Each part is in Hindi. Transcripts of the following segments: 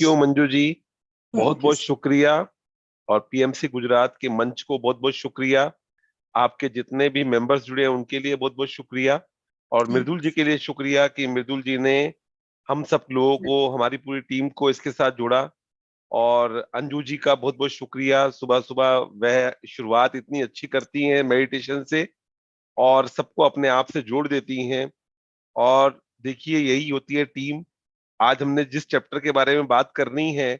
थैंक यू मंजू जी। बहुत थैंक यू। बहुत शुक्रिया। और पीएमसी गुजरात के मंच को बहुत बहुत शुक्रिया। आपके जितने भी मेंबर्स जुड़े हैं उनके लिए बहुत बहुत शुक्रिया। और मृदुल जी थैंक के लिए शुक्रिया कि मृदुल जी ने हम सब लोगों को, हमारी पूरी टीम को इसके साथ जोड़ा। और अंजू जी का बहुत बहुत शुक्रिया। सुबह सुबह वह शुरुआत इतनी अच्छी करती हैं मेडिटेशन से और सबको अपने आप से जोड़ देती हैं। और देखिए, यही होती है टीम। आज हमने जिस चैप्टर के बारे में बात करनी है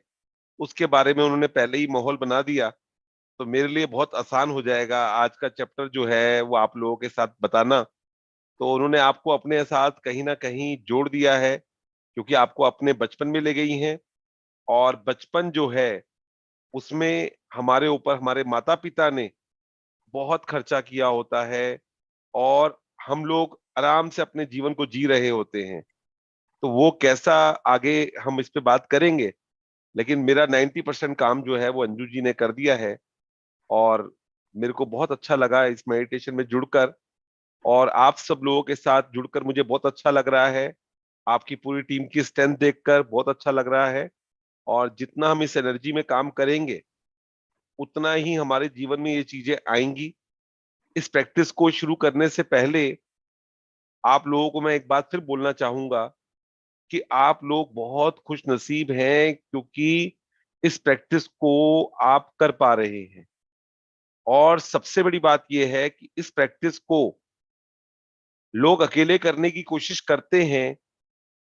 उसके बारे में उन्होंने पहले ही माहौल बना दिया, तो मेरे लिए बहुत आसान हो जाएगा आज का चैप्टर जो है वो आप लोगों के साथ बताना। तो उन्होंने आपको अपने साथ कहीं ना कहीं जोड़ दिया है, क्योंकि आपको अपने बचपन में ले गई हैं। और बचपन जो है उसमें हमारे ऊपर हमारे माता पिता ने बहुत खर्चा किया होता है, और हम लोग आराम से अपने जीवन को जी रहे होते हैं। तो वो कैसा, आगे हम इस पे बात करेंगे। लेकिन मेरा 90% काम जो है वो अंजू जी ने कर दिया है। और मेरे को बहुत अच्छा लगा इस मेडिटेशन में जुड़कर, और आप सब लोगों के साथ जुड़कर मुझे बहुत अच्छा लग रहा है। आपकी पूरी टीम की स्ट्रेंथ देखकर बहुत अच्छा लग रहा है। और जितना हम इस एनर्जी में काम करेंगे उतना ही हमारे जीवन में ये चीजें आएंगी। इस प्रैक्टिस को शुरू करने से पहले आप लोगों को मैं एक बात फिर बोलना चाहूंगा कि आप लोग बहुत खुश नसीब हैं, क्योंकि इस प्रैक्टिस को आप कर पा रहे हैं। और सबसे बड़ी बात यह है कि इस प्रैक्टिस को लोग अकेले करने की कोशिश करते हैं,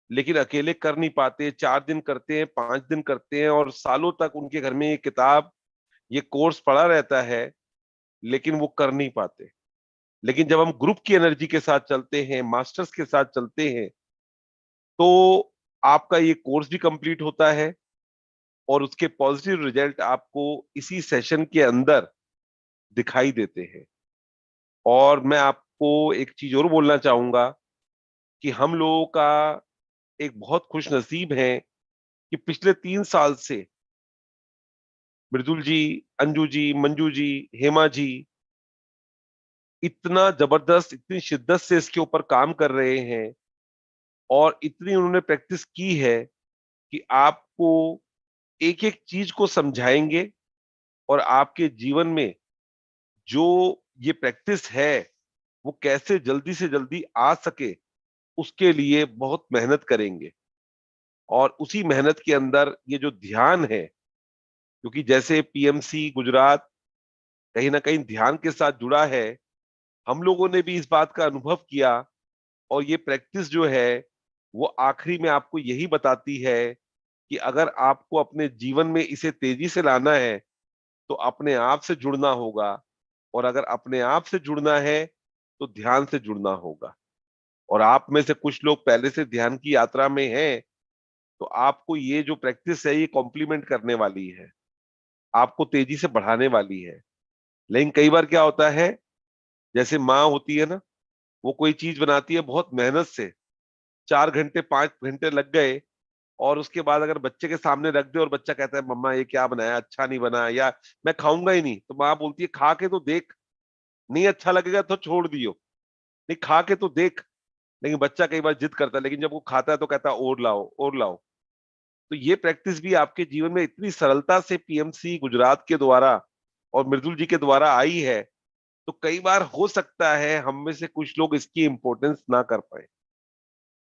लेकिन अकेले कर नहीं पाते। 4 दिन करते हैं, 5 दिन करते हैं, और सालों तक उनके घर में ये किताब, ये कोर्स पड़ा रहता है, लेकिन वो कर नहीं पाते। लेकिन जब हम ग्रुप की एनर्जी के साथ चलते हैं, मास्टर्स के साथ चलते हैं, तो आपका ये कोर्स भी कंप्लीट होता है, और उसके पॉजिटिव रिजल्ट आपको इसी सेशन के अंदर दिखाई देते हैं। और मैं आपको एक चीज और बोलना चाहूंगा कि हम लोगों का एक बहुत खुश नसीब है कि पिछले 3 साल से मृदुल जी, अंजू जी, मंजू जी, हेमा जी इतना जबरदस्त, इतनी शिद्दत से इसके ऊपर काम कर रहे हैं, और इतनी उन्होंने प्रैक्टिस की है कि आपको एक एक चीज को समझाएंगे। और आपके जीवन में जो ये प्रैक्टिस है वो कैसे जल्दी से जल्दी आ सके, उसके लिए बहुत मेहनत करेंगे। और उसी मेहनत के अंदर ये जो ध्यान है, क्योंकि जैसे पीएमसी गुजरात कहीं ना कहीं ध्यान के साथ जुड़ा है, हम लोगों ने भी इस बात का अनुभव किया। और ये प्रैक्टिस जो है वो आखिरी में आपको यही बताती है कि अगर आपको अपने जीवन में इसे तेजी से लाना है तो अपने आप से जुड़ना होगा। और अगर अपने आप से जुड़ना है तो ध्यान से जुड़ना होगा। और आप में से कुछ लोग पहले से ध्यान की यात्रा में हैं, तो आपको ये जो प्रैक्टिस है ये कॉम्प्लीमेंट करने वाली है, आपको तेजी से बढ़ाने वाली है। लेकिन कई बार क्या होता है, जैसे माँ होती है ना, वो कोई चीज बनाती है बहुत मेहनत से, 4 घंटे 5 घंटे लग गए, और उसके बाद अगर बच्चे के सामने रख दे और बच्चा कहता है मम्मा ये क्या बनाया, अच्छा नहीं बना, या मैं खाऊंगा ही नहीं, तो माँ बोलती है खा के तो देख, नहीं अच्छा लगेगा तो छोड़ दियो, नहीं खा के तो देख। लेकिन बच्चा कई बार जिद करता है, लेकिन जब वो खाता है तो कहता है और लाओ और लाओ। तो ये प्रैक्टिस भी आपके जीवन में इतनी सरलता से पीएमसी गुजरात के द्वारा और मृदुल जी के द्वारा आई है, तो कई बार हो सकता है हम में से कुछ लोग इसकी इंपॉर्टेंस ना कर पाए।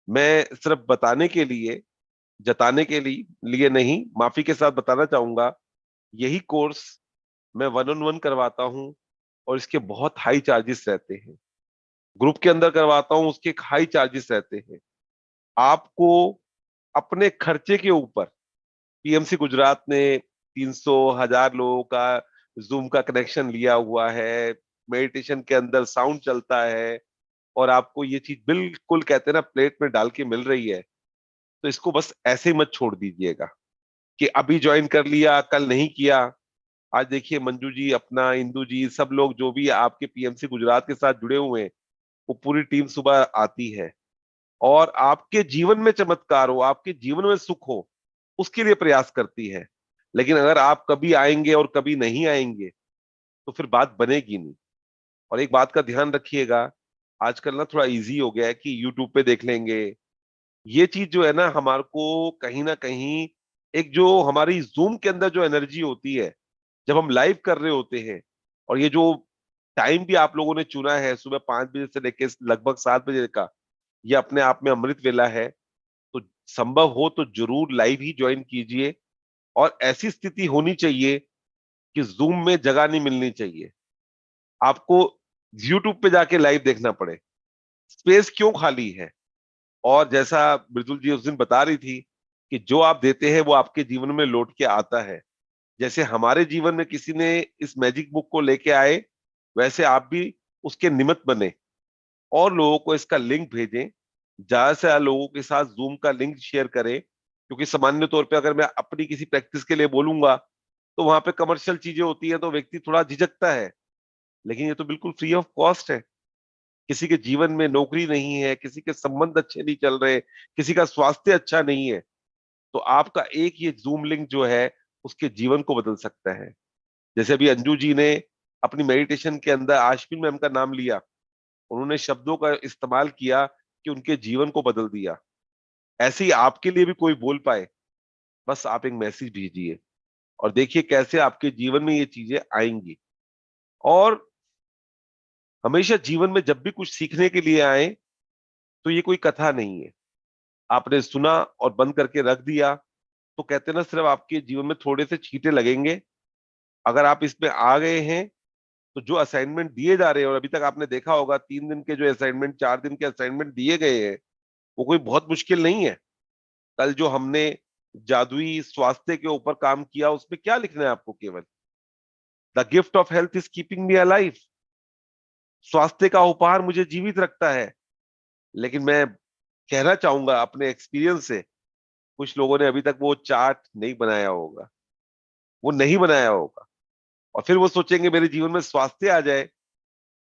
मैं सिर्फ बताने के लिए, जताने के लिए नहीं, माफी के साथ बताना चाहूंगा, यही कोर्स मैं 1-on-1 करवाता हूँ, और इसके बहुत हाई चार्जेस रहते हैं। ग्रुप के अंदर करवाता हूँ, उसके हाई चार्जेस रहते हैं। आपको अपने खर्चे के ऊपर पीएमसी गुजरात ने 300 1000 लोगों का जूम का कनेक्शन लिया हुआ है, मेडिटेशन के अंदर साउंड चलता है, और आपको ये चीज बिल्कुल कहते हैं ना प्लेट में डाल के मिल रही है। तो इसको बस ऐसे ही मत छोड़ दीजिएगा कि अभी ज्वाइन कर लिया कल नहीं किया। आज देखिए मंजू जी, अपना इंदू जी, सब लोग जो भी आपके पीएमसी गुजरात के साथ जुड़े हुए हैं, वो पूरी टीम सुबह आती है और आपके जीवन में चमत्कार हो, आपके जीवन में सुख हो, उसके लिए प्रयास करती है। लेकिन अगर आप कभी आएंगे और कभी नहीं आएंगे तो फिर बात बनेगी नहीं। और एक बात का ध्यान रखिएगा, आजकल ना थोड़ा इजी हो गया है कि यूट्यूब पे देख लेंगे। ये चीज जो है ना हमारे को कहीं ना कहीं एक जो हमारी जूम के अंदर जो एनर्जी होती है जब हम लाइव कर रहे होते हैं, और ये जो टाइम भी आप लोगों ने चुना है सुबह 5 बजे से लेकर लगभग 7 बजे का, ये अपने आप में अमृत वेला है। तो संभव हो तो जरूर लाइव ही ज्वाइन कीजिए। और ऐसी स्थिति होनी चाहिए कि जूम में जगह नहीं मिलनी चाहिए, आपको यूट्यूब पे जाके लाइव देखना पड़े। स्पेस क्यों खाली है? और जैसा मृदुल जी उस दिन बता रही थी कि जो आप देते हैं वो आपके जीवन में लौट के आता है। जैसे हमारे जीवन में किसी ने इस मैजिक बुक को लेके आए, वैसे आप भी उसके निमित्त बने और लोगों को इसका लिंक भेजें। ज्यादा से ज्यादा लोगों के साथ जूम का लिंक शेयर करें, क्योंकि सामान्य तौर पे अगर मैं अपनी किसी प्रैक्टिस के लिए बोलूंगा तो वहां पे कमर्शियल चीजें होती है तो व्यक्ति थोड़ा झिझकता है। लेकिन ये तो बिल्कुल फ्री ऑफ कॉस्ट है। किसी के जीवन में नौकरी नहीं है, किसी के संबंध अच्छे नहीं चल रहे, किसी का स्वास्थ्य अच्छा नहीं है, तो आपका एक ये जूम लिंक जो है उसके जीवन को बदल सकता है। जैसे अभी अंजू जी ने अपनी मेडिटेशन के अंदर आशपिन मैम का नाम लिया, उन्होंने शब्दों का इस्तेमाल किया कि उनके जीवन को बदल दिया। ऐसे ही आपके लिए भी कोई बोल पाए, बस आप एक मैसेज भेजिए और देखिए कैसे आपके जीवन में ये चीजें आएंगी। और हमेशा जीवन में जब भी कुछ सीखने के लिए आए तो ये कोई कथा नहीं है, आपने सुना और बंद करके रख दिया तो कहते हैं ना, सिर्फ आपके जीवन में थोड़े से छींटे लगेंगे। अगर आप इसमें आ गए हैं तो जो असाइनमेंट दिए जा रहे हैं, और अभी तक आपने देखा होगा 3 दिन के जो असाइनमेंट, 4 दिन के असाइनमेंट दिए गए हैं, वो कोई बहुत मुश्किल नहीं है। कल जो हमने जादुई स्वास्थ्य के ऊपर काम किया, उसमें क्या लिखना है आपको? केवल the gift of health is keeping me alive. स्वास्थ्य का उपहार मुझे जीवित रखता है। लेकिन मैं कहना चाहूंगा अपने एक्सपीरियंस से, कुछ लोगों ने अभी तक वो चार्ट नहीं बनाया होगा, वो नहीं बनाया होगा, और फिर वो सोचेंगे मेरे जीवन में स्वास्थ्य आ जाए।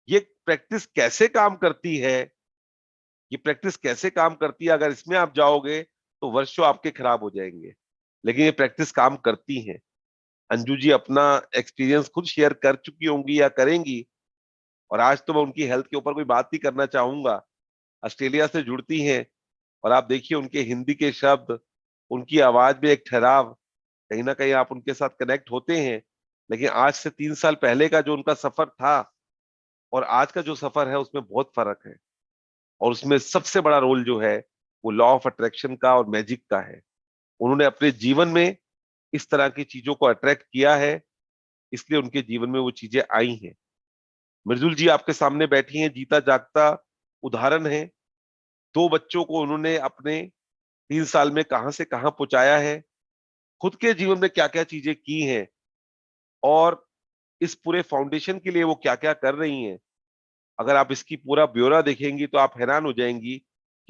ये प्रैक्टिस कैसे काम करती है? ये प्रैक्टिस कैसे काम करती है? अगर इसमें आप जाओगे तो वर्षों आपके खराब हो जाएंगे। लेकिन ये प्रैक्टिस काम करती है। अंजू जी अपना एक्सपीरियंस खुद शेयर कर चुकी होंगी या करेंगी, और आज तो मैं उनकी हेल्थ के ऊपर कोई बात नहीं करना चाहूंगा। ऑस्ट्रेलिया से जुड़ती हैं, और आप देखिए उनके हिंदी के शब्द, उनकी आवाज में एक ठहराव, कहीं ना कहीं आप उनके साथ कनेक्ट होते हैं। लेकिन आज से 3 साल पहले का जो उनका सफर था और आज का जो सफर है उसमें बहुत फर्क है। और उसमें सबसे बड़ा रोल जो है वो लॉ ऑफ अट्रैक्शन का और मैजिक का है। उन्होंने अपने जीवन में इस तरह की चीजों को अट्रैक्ट किया है, इसलिए उनके जीवन में वो चीजें आई हैं। मृदुल जी आपके सामने बैठी हैं, जीता जागता उदाहरण है। 2 बच्चों को उन्होंने अपने 3 साल में कहां से कहां पहुंचाया है, खुद के जीवन में क्या क्या चीजें की हैं, और इस पूरे फाउंडेशन के लिए वो क्या क्या कर रही हैं। अगर आप इसकी पूरा ब्यौरा देखेंगी तो आप हैरान हो जाएंगी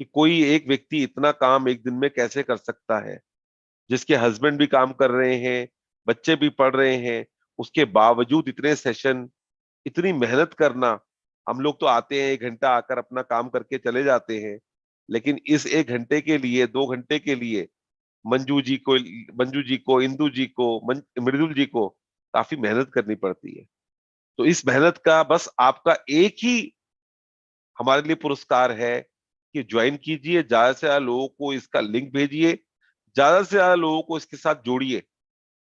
कि कोई एक व्यक्ति इतना काम एक दिन में कैसे कर सकता है, जिसके हस्बैंड भी काम कर रहे हैं, बच्चे भी पढ़ रहे हैं, उसके बावजूद इतने सेशन, इतनी मेहनत करना। हम लोग तो आते हैं 1 घंटा, आकर अपना काम करके चले जाते हैं, लेकिन इस 1 घंटे के लिए, 2 घंटे के लिए मंजू जी को, इंदु जी को, मृदुल जी को काफी मेहनत करनी पड़ती है। तो इस मेहनत का बस आपका एक ही हमारे लिए पुरस्कार है कि ज्वाइन कीजिए, ज्यादा से ज्यादा लोगों को इसका लिंक भेजिए, ज्यादा से ज्यादा लोगों को इसके साथ जोड़िए।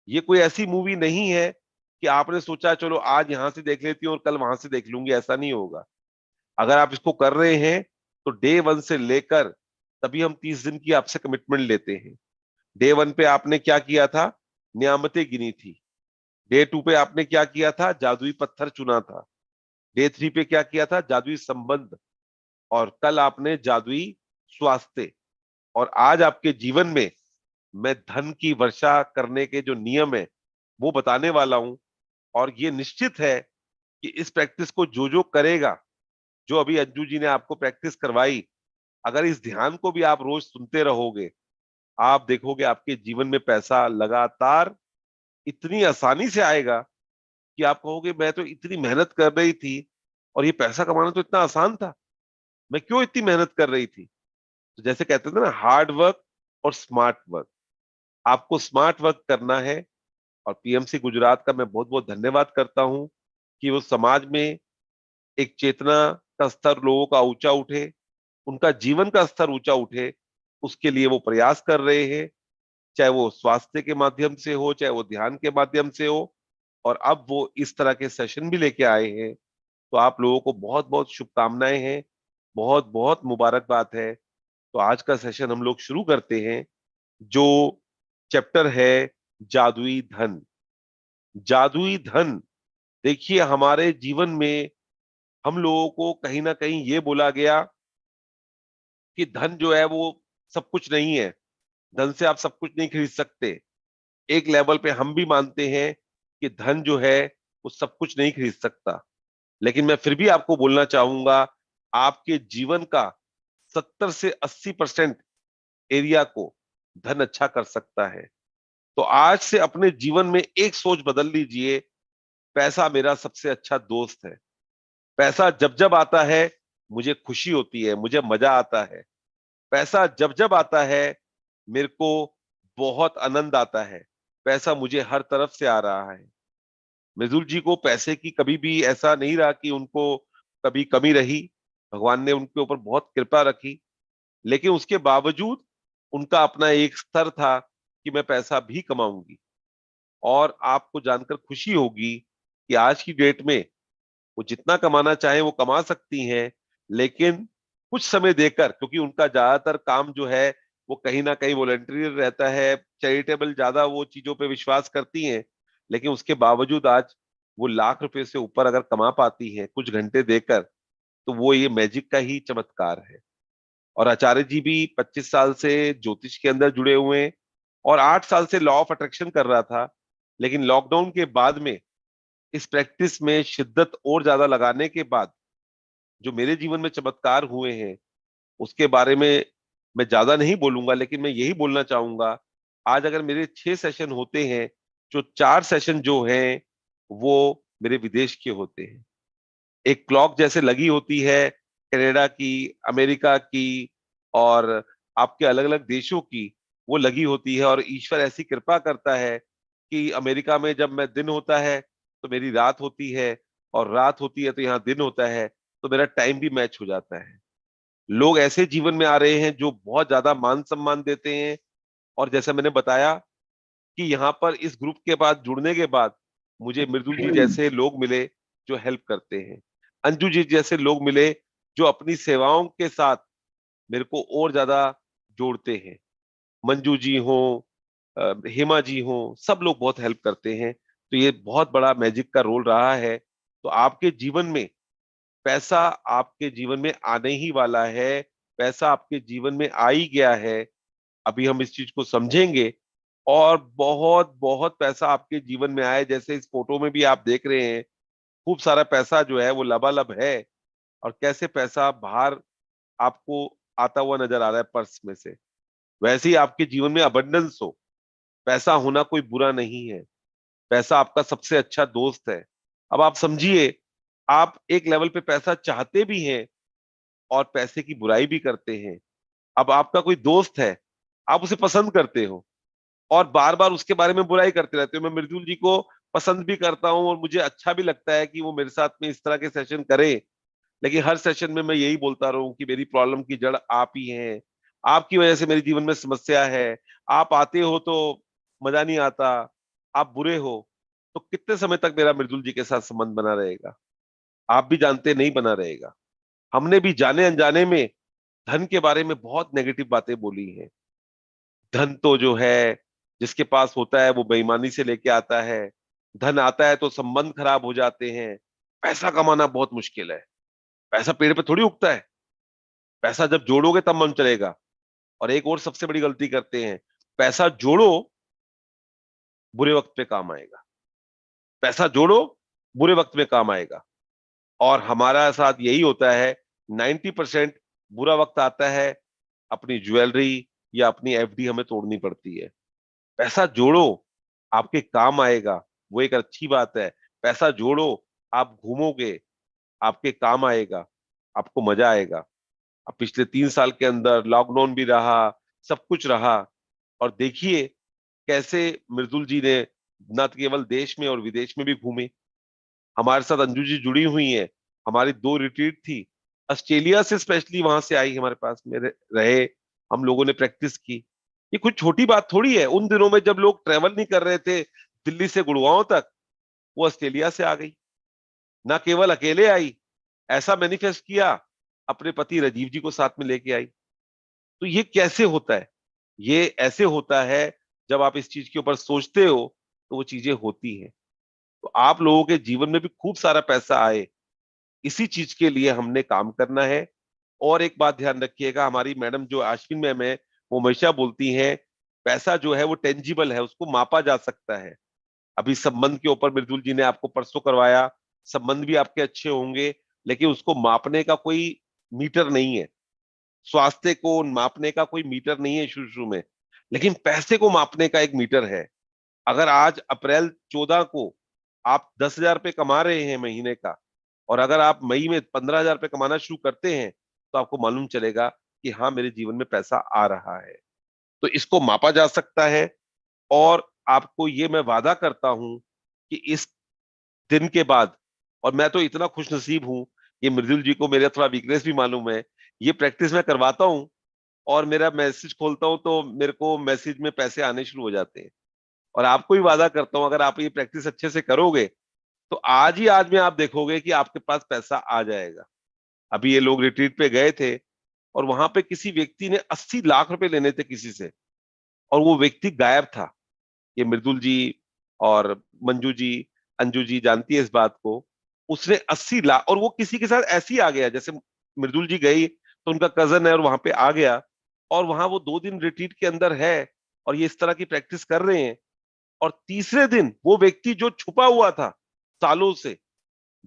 ये कोई ऐसी मूवी नहीं है कि आपने सोचा चलो आज यहां से देख लेती हूँ और कल वहां से देख लूंगी, ऐसा नहीं होगा। अगर आप इसको कर रहे हैं तो डे 1 से लेकर, तभी हम 30 दिन की आपसे कमिटमेंट लेते हैं। डे 1 पे आपने क्या किया था? नियामतें गिनी थी। डे 2 पे आपने क्या किया था? जादुई पत्थर चुना था। डे 3 पे क्या किया था? जादुई संबंध। और कल आपने जादुई स्वास्थ्य। और आज आपके जीवन में मैं धन की वर्षा करने के जो नियम है वो बताने वाला हूं। और ये निश्चित है कि इस प्रैक्टिस को जो जो करेगा, जो अभी अंजू जी ने आपको प्रैक्टिस करवाई, अगर इस ध्यान को भी आप रोज सुनते रहोगे, आप देखोगे आपके जीवन में पैसा लगातार इतनी आसानी से आएगा कि आप कहोगे मैं तो इतनी मेहनत कर रही थी और ये पैसा कमाना तो इतना आसान था, मैं क्यों इतनी मेहनत कर रही थी? तो जैसे कहते थे ना, हार्ड वर्क और स्मार्ट वर्क। आपको स्मार्ट वर्क करना है। और पीएमसी गुजरात का मैं बहुत बहुत धन्यवाद करता हूं कि वो समाज में एक चेतना का स्तर लोगों का ऊंचा उठे, उनका जीवन का स्तर ऊंचा उठे, उसके लिए वो प्रयास कर रहे हैं। चाहे वो स्वास्थ्य के माध्यम से हो, चाहे वो ध्यान के माध्यम से हो, और अब वो इस तरह के सेशन भी लेके आए हैं। तो आप लोगों को बहुत बहुत शुभकामनाएं हैं, बहुत बहुत मुबारकबाद है। तो आज का सेशन हम लोग शुरू करते हैं, जो चैप्टर है जादुई धन। जादुई धन, देखिए हमारे जीवन में हम लोगों को कहीं ना कहीं ये बोला गया कि धन जो है वो सब कुछ नहीं है, धन से आप सब कुछ नहीं खरीद सकते। एक लेवल पे हम भी मानते हैं कि धन जो है वो सब कुछ नहीं खरीद सकता, लेकिन मैं फिर भी आपको बोलना चाहूंगा, आपके जीवन का 70 से 80% एरिया को धन अच्छा कर सकता है। तो आज से अपने जीवन में एक सोच बदल लीजिए, पैसा मेरा सबसे अच्छा दोस्त है। पैसा जब जब आता है मुझे खुशी होती है, मुझे मजा आता है। पैसा जब जब आता है मेरे को बहुत आनंद आता है। पैसा मुझे हर तरफ से आ रहा है। मृदुल जी को पैसे की कभी भी ऐसा नहीं रहा कि उनको कभी कमी रही। भगवान ने उनके ऊपर बहुत कृपा रखी, लेकिन उसके बावजूद उनका अपना एक स्तर था कि मैं पैसा भी कमाऊंगी। और आपको जानकर खुशी होगी कि आज की डेट में वो जितना कमाना चाहे वो कमा सकती हैं, लेकिन कुछ समय देकर, क्योंकि उनका ज्यादातर काम जो है वो कहीं ना कहीं वॉलंटरी रहता है, चैरिटेबल ज्यादा वो चीजों पे विश्वास करती हैं। लेकिन उसके बावजूद आज वो लाख रुपए से ऊपर अगर कमा पाती हैं कुछ घंटे देकर, तो वो ये मैजिक का ही चमत्कार है। और आचार्य जी भी 25 साल से ज्योतिष के अंदर जुड़े हुए हैं, और 8 साल से लॉ ऑफ अट्रैक्शन कर रहा था। लेकिन लॉकडाउन के बाद में इस प्रैक्टिस में शिद्दत और ज्यादा लगाने के बाद जो मेरे जीवन में चमत्कार हुए हैं, उसके बारे में मैं ज्यादा नहीं बोलूंगा, लेकिन मैं यही बोलना चाहूंगा, आज अगर मेरे 6 सेशन होते हैं, जो 4 सेशन जो हैं वो मेरे विदेश के होते हैं। एक क्लॉक जैसे लगी होती है कनाडा की, अमेरिका की, और आपके अलग अलग देशों की, वो लगी होती है। और ईश्वर ऐसी कृपा करता है कि अमेरिका में जब मैं दिन होता है तो मेरी रात होती है, और रात होती है तो यहाँ दिन होता है, तो मेरा टाइम भी मैच हो जाता है। लोग ऐसे जीवन में आ रहे हैं जो बहुत ज्यादा मान सम्मान देते हैं। और जैसे मैंने बताया कि यहाँ पर इस ग्रुप के बाद जुड़ने के बाद मुझे मृदुल जी जैसे लोग मिले जो हेल्प करते हैं, अंजू जी जैसे लोग मिले जो अपनी सेवाओं के साथ मेरे को और ज्यादा जोड़ते हैं, मंजू जी हो, हेमा जी हो, सब लोग बहुत हेल्प करते हैं। तो ये बहुत बड़ा मैजिक का रोल रहा है। तो आपके जीवन में पैसा आपके जीवन में आने ही वाला है, पैसा आपके जीवन में आ ही गया है। अभी हम इस चीज को समझेंगे, और बहुत बहुत पैसा आपके जीवन में आए, जैसे इस फोटो में भी आप देख रहे हैं, खूब सारा पैसा जो है वो लबालब है। और कैसे पैसा बाहर आपको आता हुआ नजर आ रहा है पर्स में से, वैसे ही आपके जीवन में अबंडेंस हो। पैसा होना कोई बुरा नहीं है, पैसा आपका सबसे अच्छा दोस्त है। अब आप समझिए, आप एक लेवल पे पैसा चाहते भी हैं और पैसे की बुराई भी करते हैं। अब आपका कोई दोस्त है, आप उसे पसंद करते हो और बार बार उसके बारे में बुराई करते रहते हो। मैं मृदुल जी को पसंद भी करता हूँ और मुझे अच्छा भी लगता है कि वो मेरे साथ में इस तरह के सेशन करे, लेकिन हर सेशन में मैं यही बोलता रहूं कि मेरी प्रॉब्लम की जड़ आप ही हैं, आपकी वजह से मेरे जीवन में समस्या है। आप आते हो तो मजा नहीं आता, आप बुरे हो तो कितने समय तक मेरा मृदुल जी के साथ संबंध बना रहेगा? आप भी जानते नहीं बना रहेगा। हमने भी जाने अनजाने में धन के बारे में बहुत नेगेटिव बातें बोली हैं। धन तो जो है जिसके पास होता है वो बेईमानी से लेके आता है, धन आता है तो संबंध खराब हो जाते हैं। पैसा कमाना बहुत मुश्किल है, पैसा पेड़ पे थोड़ी उगता है। पैसा जब जोड़ोगे तब मन चलेगा। और एक और सबसे बड़ी गलती करते हैं, पैसा जोड़ो बुरे वक्त पे काम आएगा, पैसा जोड़ो बुरे वक्त में काम आएगा। और हमारा साथ यही होता है, 90% बुरा वक्त आता है, अपनी ज्वेलरी या अपनी एफडी हमें तोड़नी पड़ती है। पैसा जोड़ो, आपके काम आएगा, वो एक अच्छी बात है। पैसा जोड़ो, आप घूमोगे, आपके काम आएगा, आपको मजा आएगा। अब पिछले 3 साल के अंदर लॉकडाउन भी रहा, सब कुछ रहा, और देखिए कैसे मृदुल जी ने न केवल देश में और विदेश में भी घूमे। हमारे साथ अंजू जी जुड़ी हुई हैं, हमारी 2 रिट्रीट थी, ऑस्ट्रेलिया से स्पेशली वहां से आई हमारे पास में रहे, हम लोगों ने प्रैक्टिस की। ये कुछ छोटी बात थोड़ी है। उन दिनों में जब लोग ट्रेवल नहीं कर रहे थे दिल्ली से गुड़गांव तक, वो ऑस्ट्रेलिया से आ गई। ना केवल अकेले आई, ऐसा मैनिफेस्ट किया, अपने पति राजीव जी को साथ में लेके आई। तो ये कैसे होता है? ये ऐसे होता है जब आप इस चीज के ऊपर सोचते हो तो वो चीजें होती हैं। तो आप लोगों के जीवन में भी खूब सारा पैसा आए, इसी चीज के लिए हमने काम करना है। और एक बात ध्यान रखिएगा, हमारी मैडम जो अश्विन मैम है, वो हमेशा बोलती हैं पैसा जो है वो टेंजिबल है, उसको मापा जा सकता है। अभी संबंध के ऊपर मृदुल जी ने आपको परसों करवाया, संबंध भी आपके अच्छे होंगे, लेकिन उसको मापने का कोई मीटर नहीं है। स्वास्थ्य को मापने का कोई मीटर नहीं है शुरू शुरू में, लेकिन पैसे को मापने का एक मीटर है। अगर आज अप्रैल 14 को आप 10,000 रुपये कमा रहे हैं महीने का, और अगर आप मई में 15,000 रुपये कमाना शुरू करते हैं, तो आपको मालूम चलेगा कि हाँ, मेरे जीवन में पैसा आ रहा है। तो इसको मापा जा सकता है। और आपको ये मैं वादा करता हूं कि इस दिन के बाद, और मैं तो इतना खुश नसीब हूं, ये मृदुल जी को मेरा थोड़ा वीकनेस भी मालूम है, ये प्रैक्टिस मैं करवाता हूं और मेरा मैसेज खोलता हूं तो मेरे को मैसेज में पैसे आने शुरू हो जाते हैं। और आपको भी वादा करता हूं, अगर आप ये प्रैक्टिस अच्छे से करोगे तो आज ही आज में आप देखोगे कि आपके पास पैसा आ जाएगा। अभी ये लोग रिट्रीट पे गए थे और वहां पे किसी व्यक्ति ने 80 लाख रुपए लेने थे किसी से, और वो व्यक्ति गायब था। ये मृदुल जी और मंजू जी, अंजू जी जानती है इस बात को। उसने 80 लाख, और वो किसी के साथ ऐसे ही आ गया, जैसे मृदुल जी गई तो उनका कजन है और वहां पे आ गया, और वहां वो 2 दिन रिट्रीट के अंदर है और ये इस तरह की प्रैक्टिस कर रहे हैं। और तीसरे दिन वो व्यक्ति जो छुपा हुआ था सालों से,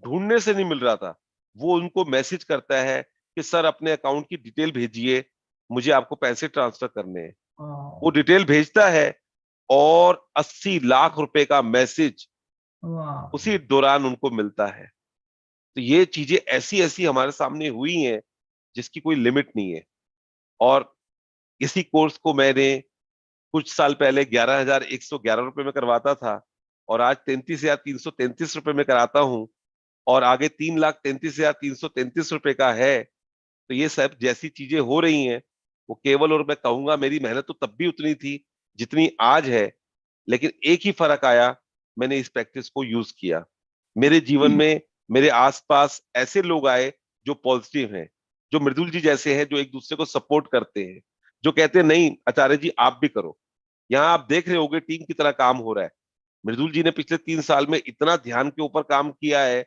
ढूंढने से नहीं मिल रहा था, वो उनको मैसेज करता है कि सर अपने अकाउंट की डिटेल भेजिए, मुझे आपको पैसे ट्रांसफर करने हैं। वो वाह। डिटेल भेजता है और 80 लाख रुपए का मैसेज वाह। उसी दौरान उनको मिलता है। तो ये चीजें ऐसी ऐसी हमारे सामने हुई हैं जिसकी कोई लिमिट नहीं है। और इसी कोर्स को मैंने कुछ साल पहले 11,111 रुपए में करवाता था, और आज 33,333 रुपए में कराता हूँ, और आगे 3,33,333 रुपए का है। तो ये सब जैसी चीजें हो रही हैं, वो केवल, और मैं कहूंगा मेरी मेहनत तो तब भी उतनी थी जितनी आज है, लेकिन एक ही फर्क आया, मैंने इस प्रैक्टिस को यूज किया। मेरे जीवन में मेरे आसपास ऐसे लोग आए जो पॉजिटिव हैं, जो मृदुल जी जैसे हैं, जो एक दूसरे को सपोर्ट करते हैं, जो कहते हैं नहीं आचार्य जी आप भी करो। यहाँ आप देख रहे होगे टीम की तरह काम हो रहा है। मृदुल जी ने पिछले 3 साल में इतना ध्यान के ऊपर काम किया है,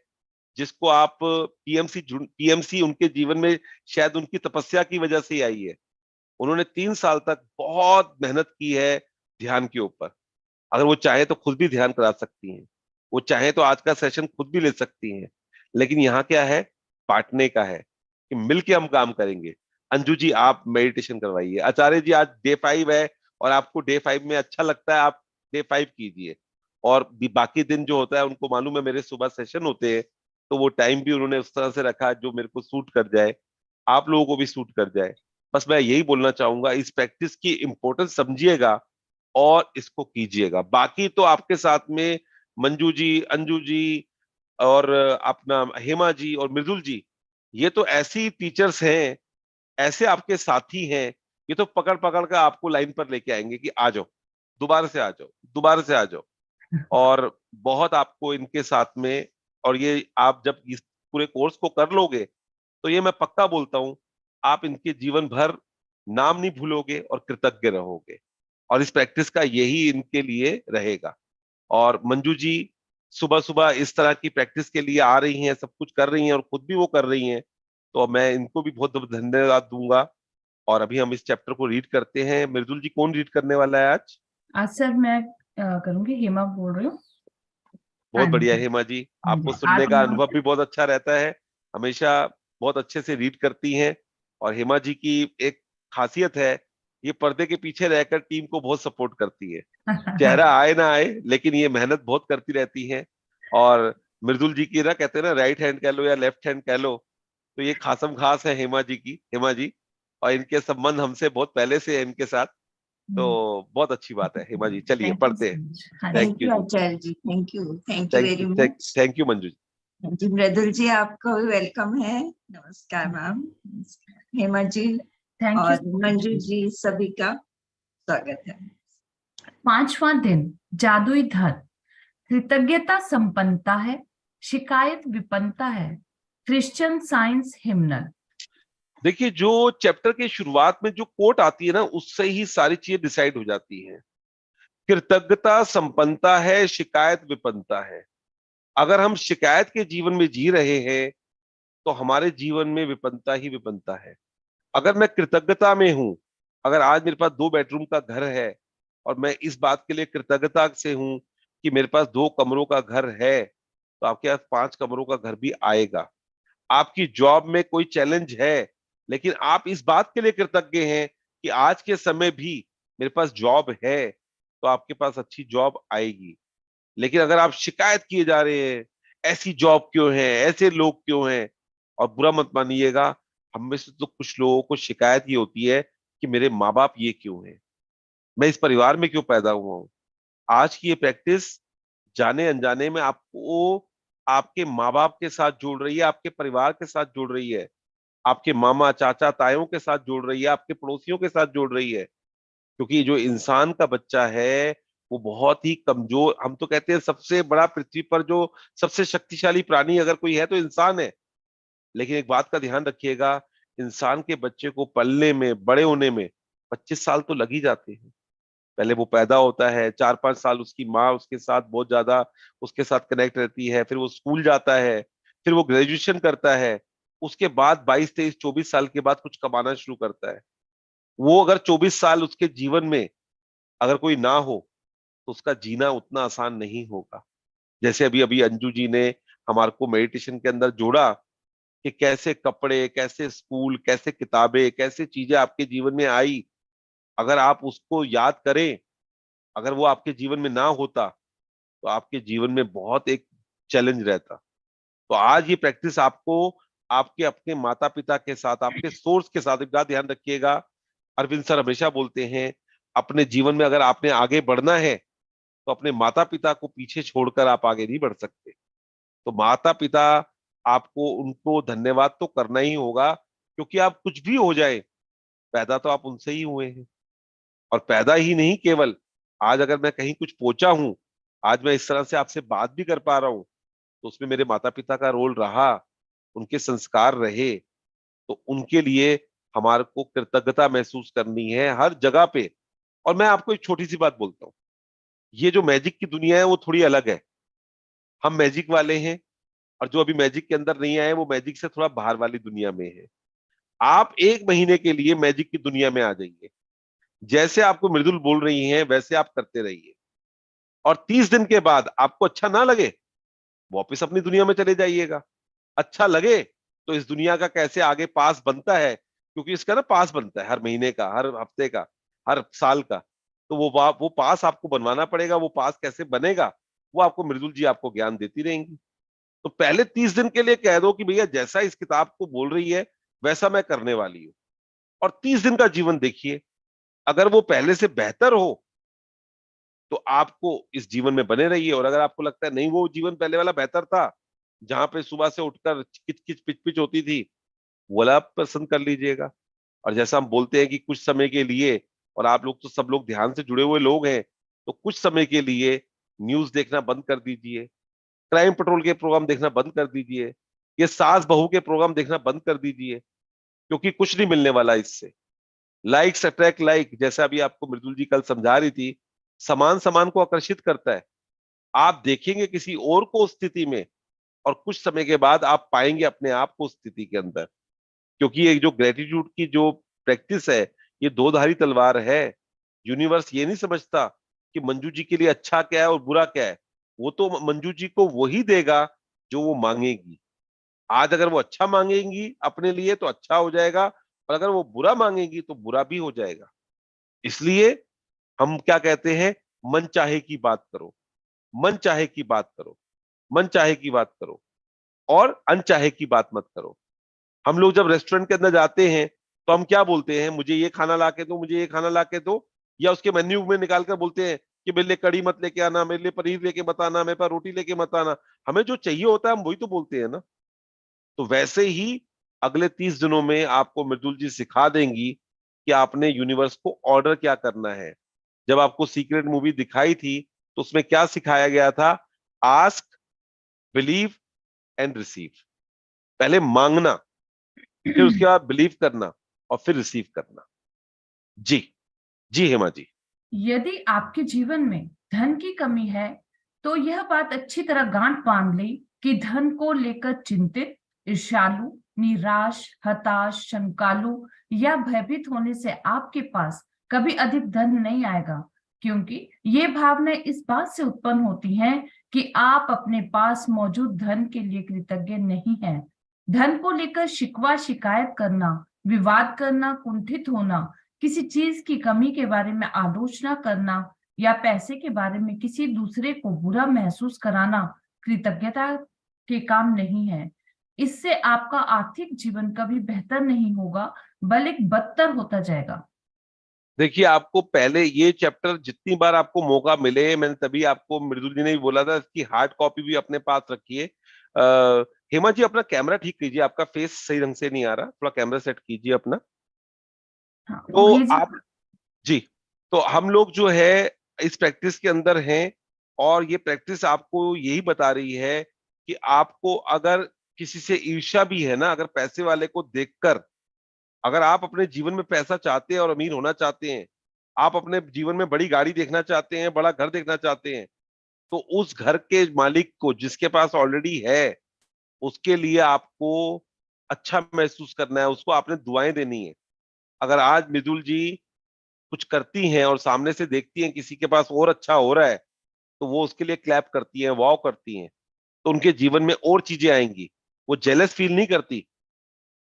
जिसको आप पीएमसी उनके जीवन में शायद उनकी तपस्या की वजह से ही आई है। उन्होंने 3 साल तक बहुत मेहनत की है ध्यान के ऊपर। अगर वो चाहे तो खुद भी ध्यान करा सकती हैं, वो चाहे तो आज का सेशन खुद भी ले सकती हैं, लेकिन यहाँ क्या है, बांटने का है कि मिलके हम काम करेंगे। अंजू जी आप मेडिटेशन करवाइए, आचार्य जी आज डे 5 है और आपको डे 5 में अच्छा लगता है, आप डे 5 कीजिए। और बाकी दिन जो होता है, उनको मालूम है मेरे सुबह सेशन होते हैं, तो वो टाइम भी उन्होंने उस तरह से रखा जो मेरे को सूट कर जाए, आप लोगों को भी सूट कर जाए। बस मैं यही बोलना चाहूंगा, इस प्रैक्टिस की इंपॉर्टेंस समझिएगा और इसको कीजिएगा। बाकी तो आपके साथ में मंजू जी, अंजू जी, और अपना हेमा जी और मृदुल जी, ये तो ऐसी टीचर्स हैं, ऐसे आपके साथी हैं, ये तो पकड़ पकड़ कर आपको लाइन पर लेके आएंगे कि आ जाओ, दोबारा से आ जाओ, दोबारा से आ जाओ। और बहुत आपको इनके साथ में, और ये आप जब इस पूरे कोर्स को कर लोगे, तो ये मैं पक्का बोलता हूं, आप इनके जीवन भर नाम नहीं भूलोगे और कृतज्ञ रहोगे। और इस प्रैक्टिस का यही इनके लिए रहेगा। और मंजू जी सुबह सुबह इस तरह की प्रैक्टिस के लिए आ रही हैं, सब कुछ कर रही हैं और खुद भी वो कर रही हैं, तो मैं इनको भी बहुत बहुत धन्यवाद दूंगा। और अभी हम इस चैप्टर को रीड करते हैं। मृदुल जी कौन रीड करने वाला है आज? आज सर मैं करूंगी, हेमा बोल रही हूँ। हाँ बहुत बढ़िया जी। हेमा जी, हाँ आपको जी, सुनने का अनुभव आत्मा। भी बहुत अच्छा रहता है, हमेशा बहुत अच्छे से रीड करती हैं। और हेमा जी की एक खासियत है, ये पर्दे के पीछे रहकर टीम को बहुत सपोर्ट करती है। चेहरा आए ना आए, लेकिन ये मेहनत बहुत करती रहती हैं। और मृदुल जी की ना, कहते हैं ना, राइट हैंड कह लो या लेफ्ट हैंड कह लो, तो ये खासम खास है हेमा जी की, हेमा जी। और इनके संबंध हमसे बहुत पहले से है इनके साथ, तो बहुत अच्छी बात है हेमा जी। चलिए थैंक यू पढ़ते सो हैं। मच। हाँ जी। Thank thank you you ji, Acharya ji, thank you very much. Thank you Manju ji. जी मृदुल जी, आपका भी वेलकम है। नमस्कार ma'am, Hema ji thank you और सो मंजू मच। जी, सभी का। स्वागत है। 5वां दिन जादुई धन। कृतज्ञता संपन्नता है, शिकायत विपन्नता है। Christian science hymnal. देखिए, जो चैप्टर के शुरुआत में जो कोट आती है ना, उससे ही सारी चीजें डिसाइड हो जाती हैं। कृतज्ञता संपन्नता है, शिकायत विपन्नता है। अगर हम शिकायत के जीवन में जी रहे हैं तो हमारे जीवन में विपन्नता ही विपन्नता है। अगर मैं कृतज्ञता में हूं, अगर आज मेरे पास 2 बेडरूम का घर है और मैं इस बात के लिए कृतज्ञता से हूं कि मेरे पास 2 कमरों का घर है, तो आपके पास 5 कमरों का घर भी आएगा। आपकी जॉब में कोई चैलेंज है, लेकिन आप इस बात के लिए कृतज्ञ हैं कि आज के समय भी मेरे पास जॉब है, तो आपके पास अच्छी जॉब आएगी। लेकिन अगर आप शिकायत किए जा रहे हैं, ऐसी जॉब क्यों है, ऐसे लोग क्यों हैं, और बुरा मत मानिएगा, हम में से तो कुछ लोगों को शिकायत ये होती है कि मेरे माँ बाप ये क्यों हैं, मैं इस परिवार में क्यों पैदा हुआ हूँ। आज की ये प्रैक्टिस जाने अनजाने में आपको आपके माँ बाप के साथ जोड़ रही है, आपके परिवार के साथ जोड़ रही है, आपके मामा चाचा तायों के साथ जोड़ रही है, आपके पड़ोसियों के साथ जोड़ रही है। क्योंकि जो इंसान का बच्चा है वो बहुत ही कमजोर, हम तो कहते हैं सबसे बड़ा पृथ्वी पर जो सबसे शक्तिशाली प्राणी अगर कोई है तो इंसान है। लेकिन एक बात का ध्यान रखिएगा, इंसान के बच्चे को पलने में, बड़े होने में 25 साल तो लग ही जाते हैं। पहले वो पैदा होता है, 4-5 साल उसकी माँ उसके साथ बहुत ज्यादा उसके साथ कनेक्ट रहती है, फिर वो स्कूल जाता है, फिर वो ग्रेजुएशन करता है, उसके बाद 22, 23, 24 साल के बाद कुछ कमाना शुरू करता है। वो अगर 24 साल उसके जीवन में अगर कोई ना हो तो उसका जीना उतना आसान नहीं होगा। जैसे अभी अभी अंजू जी ने हमारे को मेडिटेशन के अंदर जोड़ा कि कैसे कपड़े, कैसे स्कूल, कैसे किताबें, कैसे चीजें आपके जीवन में आई, अगर आप उसको याद करें, अगर वो आपके जीवन में ना होता तो आपके जीवन में बहुत एक चैलेंज रहता। तो आज ये प्रैक्टिस आपको आपके अपने माता पिता के साथ, आपके सोर्स के साथ, एक बात ध्यान रखिएगा, अरविंद सर हमेशा बोलते हैं अपने जीवन में अगर आपने आगे बढ़ना है तो अपने माता पिता को पीछे छोड़कर आप आगे नहीं बढ़ सकते। तो माता पिता, आपको उनको धन्यवाद तो करना ही होगा, क्योंकि आप कुछ भी हो जाए, पैदा तो आप उनसे ही हुए हैं। और पैदा ही नहीं केवल, आज अगर मैं कहीं कुछ पहुंचा हूं, आज मैं इस तरह से आपसे बात भी कर पा रहा हूं, तो उसमें मेरे माता पिता का रोल रहा, उनके संस्कार रहे। तो उनके लिए हमारे को कृतज्ञता महसूस करनी है हर जगह पे। और मैं आपको एक छोटी सी बात बोलता हूँ, ये जो मैजिक की दुनिया है वो थोड़ी अलग है। हम मैजिक वाले हैं, और जो अभी मैजिक के अंदर नहीं आए वो मैजिक से थोड़ा बाहर वाली दुनिया में है। आप 1 महीने के लिए मैजिक की दुनिया में आ जाइए, जैसे आपको मृदुल बोल रही हैं वैसे आप करते रहिए, और 30 दिन के बाद आपको अच्छा ना लगे, वापिस अपनी दुनिया में चले जाइएगा। अच्छा लगे तो इस दुनिया का कैसे आगे पास बनता है, क्योंकि इसका ना पास बनता है हर महीने का, हर हफ्ते का, हर साल का। तो वो पास आपको बनवाना पड़ेगा। वो पास कैसे बनेगा वो आपको मृदुल जी आपको ज्ञान देती रहेंगी। तो पहले 30 दिन के लिए कह दो कि भैया जैसा इस किताब को बोल रही है वैसा मैं करने वाली हूँ, और 30 दिन का जीवन देखिए। अगर वो पहले से बेहतर हो तो आपको इस जीवन में बने रहिए, और अगर आपको लगता है नहीं वो जीवन पहले वाला बेहतर था, जहां पे सुबह से उठकर किच किच पिच पिच होती थी, वो वाला आप पसंद कर लीजिएगा। और जैसा हम बोलते हैं कि कुछ समय के लिए, और आप लोग तो सब लोग ध्यान से जुड़े हुए लोग हैं, तो कुछ समय के लिए न्यूज देखना बंद कर दीजिए, क्राइम पेट्रोल के प्रोग्राम देखना बंद कर दीजिए, ये सास बहू के प्रोग्राम देखना बंद कर दीजिए, क्योंकि कुछ नहीं मिलने वाला इससे। लाइक्स अट्रैक्ट लाइक, जैसा अभी आपको मृदुल जी कल समझा रही थी, समान समान को आकर्षित करता है। आप देखेंगे किसी और को उस स्थिति में, और कुछ समय के बाद आप पाएंगे अपने आप को उस स्थिति के अंदर। क्योंकि ये जो ग्रेटिट्यूड की जो प्रैक्टिस है, ये 2 धारी तलवार है। यूनिवर्स ये नहीं समझता कि मंजू जी के लिए अच्छा क्या है और बुरा क्या है। वो तो मंजू जी को वही देगा जो वो मांगेगी। आज अगर वो अच्छा मांगेंगी अपने लिए तो अच्छा हो जाएगा, और अगर वो बुरा मांगेंगी तो बुरा भी हो जाएगा। इसलिए हम क्या कहते हैं, मन चाहे की बात करो, मन चाहे की बात करो, मन चाहे की बात करो, और अनचाहे की बात मत करो। हम लोग जब रेस्टोरेंट के अंदर जाते हैं तो हम क्या बोलते हैं, मुझे ये खाना ला के दो, मुझे ये खाना ला के दो, या उसके मेन्यू में निकाल कर बोलते हैं कि मेरे लिए कड़ी मत लेके आना, मेरे लिए पनीर लेके मत आना, मेरे पास रोटी लेके मत आना। हमें जो चाहिए होता है हम वही तो बोलते हैं ना। तो वैसे ही अगले 30 दिनों में आपको मृदुल जी सिखा देंगी कि आपने यूनिवर्स को ऑर्डर क्या करना है। जब आपको सीक्रेट मूवी दिखाई थी तो उसमें क्या सिखाया गया था? Ask, believe and receive. पहले मांगना, फिर उसके बाद बिलीव करना, और फिर रिसीव करना। जी, जी हेमा जी। यदि आपके जीवन में धन की कमी है, तो यह बात अच्छी तरह गांठ बांध ले कि धन को लेकर चिंतित, ईर्ष्यालु, निराश, हताश, शंकालु या भयभीत होने से आपके पास कभी अधिक धन नहीं आएगा, क्योंकि ये भावना इस बात से उत्पन्न होती है कि आप अपने पास मौजूद धन के लिए कृतज्ञ नहीं हैं। धन को लेकर शिकवा, शिकायत करना, विवाद करना, कुंठित होना, किसी चीज की कमी के बारे में आलोचना करना या पैसे के बारे में किसी दूसरे को बुरा महसूस कराना कृतज्ञता के काम नहीं है। इससे आपका आर्थिक जीवन कभी बेहतर नहीं होगा, बल्कि बदतर होता जाएगा। देखिए, आपको पहले ये चैप्टर जितनी बार आपको मौका मिले, मैंने तभी आपको, मृदुल जी ने भी बोला था, इसकी हार्ड कॉपी भी अपने पास रखिए। हेमा जी अपना कैमरा ठीक कीजिए, आपका फेस सही ढंग से नहीं आ रहा, थोड़ा कैमरा सेट कीजिए अपना। हाँ, तो ओके जी। आप, जी, तो हम लोग जो है इस प्रैक्टिस के अंदर हैं, और ये प्रैक्टिस आपको यही बता रही है कि आपको अगर किसी से ईर्ष्या भी है ना, अगर पैसे वाले को देखकर, अगर आप अपने जीवन में पैसा चाहते हैं और अमीर होना चाहते हैं, आप अपने जीवन में बड़ी गाड़ी देखना चाहते हैं, बड़ा घर देखना चाहते हैं, तो उस घर के मालिक को, जिसके पास ऑलरेडी है, उसके लिए आपको अच्छा महसूस करना है, उसको आपने दुआएं देनी है। अगर आज मृदुल जी कुछ करती हैं और सामने से देखती हैं किसी के पास और अच्छा हो रहा है, तो वो उसके लिए क्लैप करती हैं, वाव करती हैं, तो उनके जीवन में और चीजें आएंगी, वो जेलस फील नहीं करती।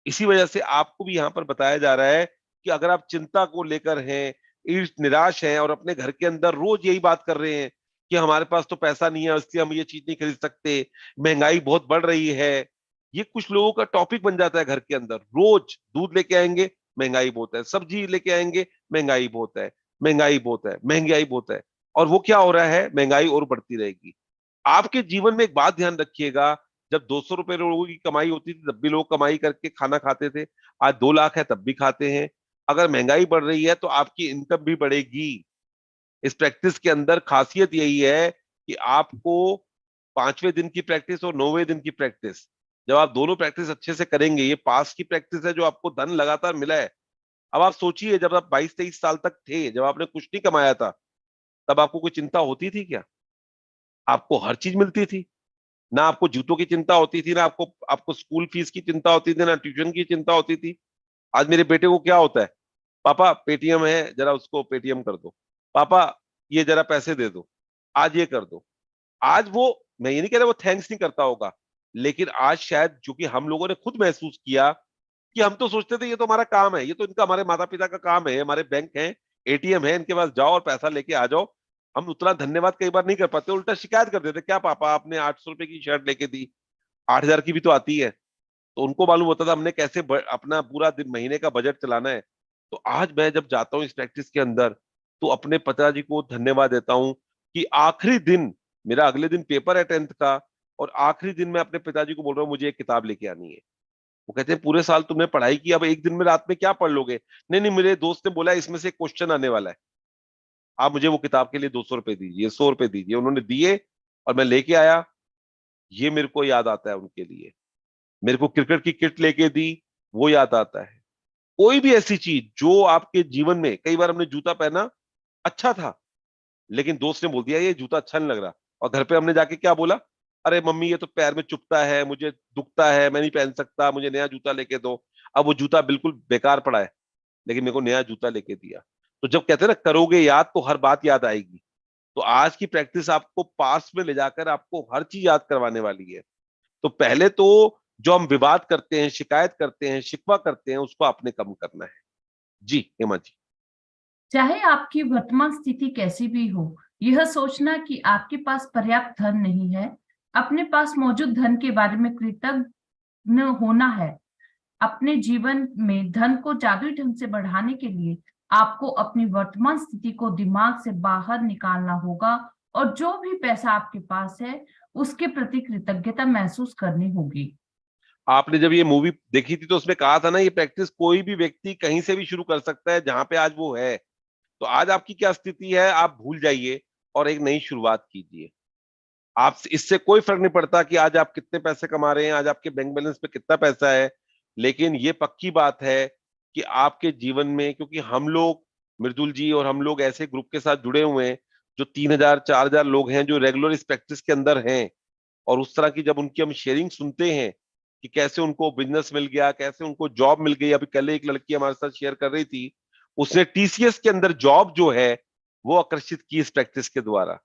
इसी वजह से आपको भी यहाँ पर बताया जा रहा है कि अगर आप चिंता को लेकर हैं, ईर्ष, निराश हैं, और अपने घर के अंदर रोज यही बात कर रहे हैं कि हमारे पास तो पैसा नहीं है, इसलिए हम ये चीज नहीं खरीद सकते, महंगाई बहुत बढ़ रही है, ये कुछ लोगों का टॉपिक बन जाता है घर के अंदर। रोज दूध लेके आएंगे, महंगाई बहुत है, सब्जी लेके आएंगे, महंगाई बहुत है, महंगाई बहुत है, महंगाई बहुत है। और वो क्या हो रहा है? महंगाई और बढ़ती रहेगी। आपके जीवन में एक बात ध्यान रखिएगा, जब 200 रुपए लोगों की कमाई होती थी तब भी लोग कमाई करके खाना खाते थे, आज 2 लाख है तब भी खाते हैं। अगर महंगाई बढ़ रही है तो आपकी इनकम भी बढ़ेगी। इस प्रैक्टिस के अंदर खासियत यही है कि आपको 5वें दिन की प्रैक्टिस और 9वें दिन की प्रैक्टिस, जब आप दोनों प्रैक्टिस अच्छे से करेंगे, ये पास की प्रैक्टिस है जो आपको धन लगातार मिला है। अब आप सोचिए, जब आप 22-23 साल तक थे, जब आपने कुछ नहीं कमाया था, तब आपको कोई चिंता होती थी क्या? आपको हर चीज मिलती थी, ना आपको जूतों की चिंता होती थी, ना आपको आपको स्कूल फीस की चिंता होती थी, ना ट्यूशन की चिंता होती थी। आज मेरे बेटे को क्या होता है? पापा पेटीएम है, जरा उसको पेटीएम कर दो। पापा ये जरा पैसे दे दो, आज ये कर दो। आज वो, मैं ये नहीं कह रहा वो थैंक्स नहीं करता होगा, लेकिन आज शायद चूंकि हम लोगों ने खुद महसूस किया कि हम तो सोचते थे ये तो हमारा काम है, ये तो इनका, हमारे माता पिता का काम है, हमारे बैंक है, एटीएम है, इनके पास जाओ और पैसा लेके आ जाओ। हम उतना धन्यवाद कई बार नहीं कर पाते, उल्टा शिकायत कर देते, क्या पापा आपने 800 रुपए की शर्ट लेके दी, 8,000 की भी तो आती है। तो उनको मालूम होता था हमने कैसे अपना पूरा दिन, महीने का बजट चलाना है। तो आज मैं जब जाता हूँ इस प्रैक्टिस के अंदर, तो अपने पिताजी को धन्यवाद देता हूँ कि आखिरी दिन, मेरा अगले दिन पेपर है 10th का, और आखिरी दिन मैं अपने पिताजी को बोल रहा हूँ मुझे एक किताब लेके आनी है। वो कहते हैं पूरे साल तुमने पढ़ाई की, अब एक दिन में रात में क्या पढ़ लोगे? नहीं नहीं, मेरे दोस्त ने बोला इसमें से एक क्वेश्चन आने वाला है, आप मुझे वो किताब के लिए 200 रुपए दीजिए, 100 रुपए दीजिए। उन्होंने दिए और मैं लेके आया। ये मेरे को याद आता है उनके लिए। मेरे को क्रिकेट की किट लेके दी, वो याद आता है। कोई भी ऐसी चीज जो आपके जीवन में, कई बार हमने जूता पहना, अच्छा था, लेकिन दोस्त ने बोल दिया ये जूता अच्छा नहीं लग रहा, और घर पे हमने जाके क्या बोला? अरे मम्मी ये तो पैर में चुभता है, मुझे दुखता है, मैं नहीं पहन सकता, मुझे नया जूता लेके दो। अब वो जूता बिल्कुल बेकार पड़ा है, लेकिन मेरे को नया जूता लेके दिया। तो जब कहते हैं ना करोगे याद तो हर बात याद आएगी, तो आज की प्रैक्टिस आपको पास में ले जाकर आपको हर चीज याद करवाने वाली है। तो पहले तो जो हम विवाद करते हैं, शिकायत करते हैं, शिकवा करते हैं, उसको आपने कम करना है। जी हेमा जी। चाहे आपकी वर्तमान स्थिति कैसी भी हो, यह सोचना कि आपके पास पर्याप्त धन नहीं है, अपने पास मौजूद धन के बारे में कृतज्ञ होना है। अपने जीवन में धन को जादुई ढंग से बढ़ाने के लिए आपको अपनी वर्तमान स्थिति को दिमाग से बाहर निकालना होगा, और जो भी पैसा आपके पास है उसके प्रति कृतज्ञता महसूस करनी होगी। आपने जब ये मूवी देखी थी तो उसमें कहा था ना, ये प्रैक्टिस कोई भी व्यक्ति कहीं से भी शुरू कर सकता है जहां पे आज वो है। तो आज आपकी क्या स्थिति है, आप भूल जाइए और एक नई शुरुआत कीजिए। आप इससे कोई फर्क नहीं पड़ता कि आज आप कितने पैसे कमा रहे हैं, आज आपके बैंक बैलेंस पे कितना पैसा है। लेकिन ये पक्की बात है कि आपके जीवन में, क्योंकि हम लोग, मृदुल जी और हम लोग ऐसे ग्रुप के साथ जुड़े हुए हैं जो 3,000 4,000 लोग हैं जो रेगुलर इस प्रैक्टिस के अंदर हैं। और उस तरह की जब उनकी हम शेयरिंग सुनते हैं कि कैसे उनको बिजनेस मिल गया, कैसे उनको जॉब मिल गई। अभी कल एक लड़की हमारे साथ शेयर कर रही थी, उसने टीसीएस के अंदर जॉब जो है वो आकर्षित की इस प्रैक्टिस के द्वारा।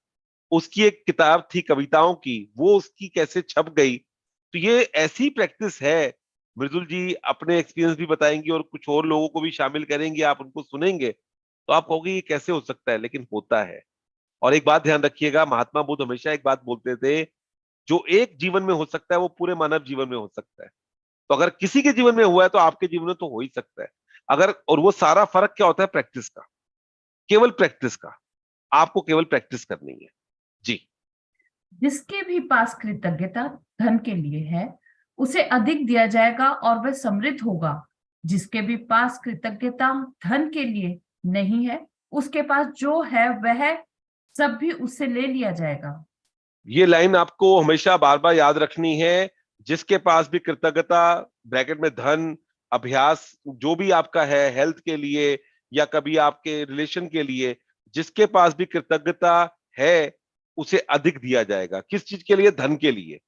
उसकी एक किताब थी कविताओं की, वो उसकी कैसे छप गई। तो ये ऐसी प्रैक्टिस है। मृदुल जी अपने एक्सपीरियंस भी बताएंगी और कुछ और लोगों को भी शामिल करेंगे, आप उनको सुनेंगे तो आप कहोगे ये कैसे हो सकता है, लेकिन होता है। और एक बात ध्यान रखिएगा, महात्मा बुद्ध हमेशा एक बात बोलते थे, जो एक जीवन में हो सकता है वो पूरे मानव जीवन में हो सकता है। तो अगर किसी के जीवन में हुआ है तो आपके जीवन में तो हो ही सकता है। अगर, और वो सारा फर्क क्या होता है, प्रैक्टिस का, केवल प्रैक्टिस का। आपको केवल प्रैक्टिस करनी है। जी। जिसके भी पास कृतज्ञता धन के लिए है, उसे अधिक दिया जाएगा और वह समृद्ध होगा। जिसके भी पास कृतज्ञता धन के लिए नहीं है, उसके पास जो है वह सब भी उससे ले लिया जाएगा। ये लाइन आपको हमेशा बार बार याद रखनी है। जिसके पास भी कृतज्ञता, ब्रैकेट में धन, अभ्यास जो भी आपका है, हेल्थ के लिए या कभी आपके रिलेशन के लिए, जिसके पास भी कृतज्ञता है उसे अधिक दिया जाएगा। किस चीज के लिए? धन के लिए।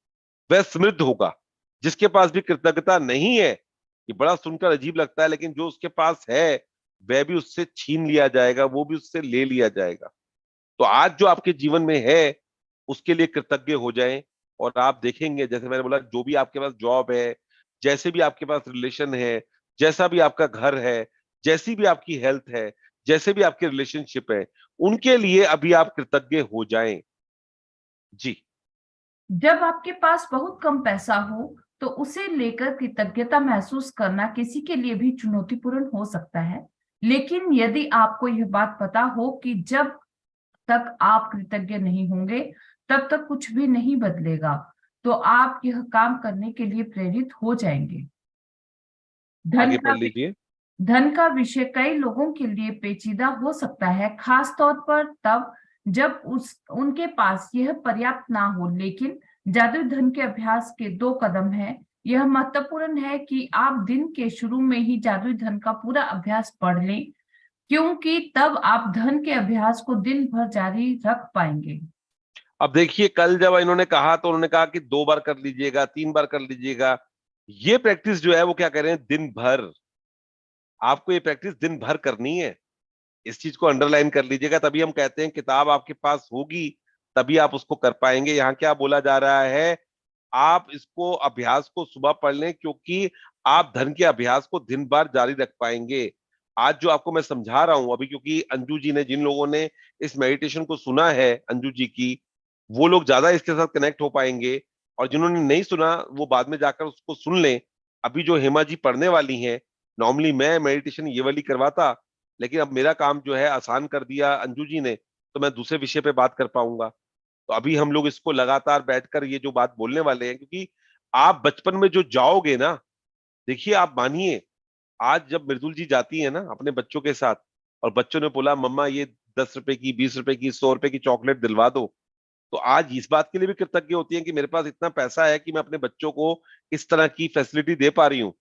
वह समृद्ध होगा। जिसके पास भी कृतज्ञता नहीं है, ये बड़ा सुनकर अजीब लगता है, लेकिन जो उसके पास है वह भी उससे छीन लिया जाएगा, वो भी उससे ले लिया जाएगा। तो आज जो आपके जीवन में है उसके लिए कृतज्ञ हो जाएं। और आप देखेंगे, जैसे मैंने बोला, जो भी आपके पास जॉब है, जैसे भी आपके पास रिलेशन है, जैसा भी आपका घर है, जैसी भी आपकी हेल्थ है, जैसे भी आपके रिलेशनशिप है, उनके लिए अभी आप कृतज्ञ हो जाएं। जी। जब आपके पास बहुत कम पैसा हो तो उसे लेकर कृतज्ञता महसूस करना किसी के लिए भी चुनौतीपूर्ण हो सकता है। लेकिन यदि आपको यह बात पता हो कि जब तक आप कृतज्ञ नहीं होंगे तब तक कुछ भी नहीं बदलेगा, तो आप यह काम करने के लिए प्रेरित हो जाएंगे। धन आगे का पढ़ लीजिए। धन का विषय कई लोगों के लिए पेचीदा हो सकता है, खास तौर पर तब जब उनके पास यह पर्याप्त ना हो। लेकिन जादुई धन के अभ्यास के 2 कदम हैं। यह महत्वपूर्ण है कि आप दिन के शुरू में ही जादुई धन का पूरा अभ्यास पढ़ लें, क्योंकि तब आप धन के अभ्यास को दिन भर जारी रख पाएंगे। अब देखिए, कल जब इन्होंने कहा तो उन्होंने कहा कि 2 बार कर लीजिएगा, 3 बार कर लीजिएगा। ये प्रैक्टिस जो है वो क्या कह रहे हैं, दिन भर। आपको ये प्रैक्टिस दिन भर करनी है। इस चीज को अंडरलाइन कर लीजिएगा। तभी हम कहते हैं किताब आपके पास होगी तभी आप उसको कर पाएंगे। यहाँ क्या बोला जा रहा है, आप इसको, अभ्यास को सुबह पढ़ लें, क्योंकि आप धन के अभ्यास को दिन भर जारी रख पाएंगे। आज जो आपको मैं समझा रहा हूं अभी, क्योंकि अंजू जी ने, जिन लोगों ने इस मेडिटेशन को सुना है अंजू जी की, वो लोग ज्यादा इसके साथ कनेक्ट हो पाएंगे। और जिन्होंने नहीं सुना वो बाद में जाकर उसको सुन लें। अभी जो हेमा जी पढ़ने वाली हैं, नॉर्मली मैं मेडिटेशन ये वाली करवाता, लेकिन अब मेरा काम जो है आसान कर दिया अंजू जी ने, तो मैं दूसरे विषय पे बात कर पाऊंगा। तो अभी हम लोग इसको लगातार बैठकर ये जो बात बोलने वाले हैं, क्योंकि आप बचपन में जो जाओगे ना, देखिए आप मानिए, आज जब मृदुल जी जाती है ना अपने बच्चों के साथ, और बच्चों ने बोला मम्मा ये 10 रुपए की, 20 रुपए की, 100 रुपए की चॉकलेट दिलवा दो, तो आज इस बात के लिए भी कृतज्ञ होती है कि मेरे पास इतना पैसा है कि मैं अपने बच्चों को इस तरह की फैसिलिटी दे पा रही हूँ।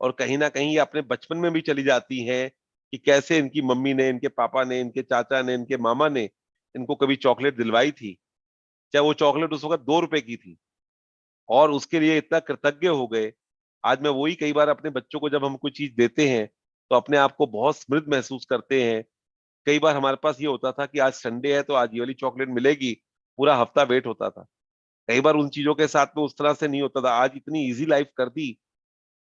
और कहीं ना कहीं ये अपने बचपन में भी चली जाती हैं कि कैसे इनकी मम्मी ने, इनके पापा ने, इनके चाचा ने, इनके मामा ने इनको कभी चॉकलेट दिलवाई थी, चाहे वो चॉकलेट उस वक्त 2 रुपए की थी, और उसके लिए इतना कृतज्ञ हो गए। आज मैं वही, कई बार अपने बच्चों को जब हम कोई चीज देते हैं तो अपने आप को बहुत समृद्ध महसूस करते हैं। कई बार हमारे पास ये होता था कि आज संडे है तो आज ये वाली चॉकलेट मिलेगी, पूरा हफ्ता वेट होता था। कई बार उन चीजों के साथ में उस तरह से नहीं होता था। आज इतनी इजी लाइफ कर दी,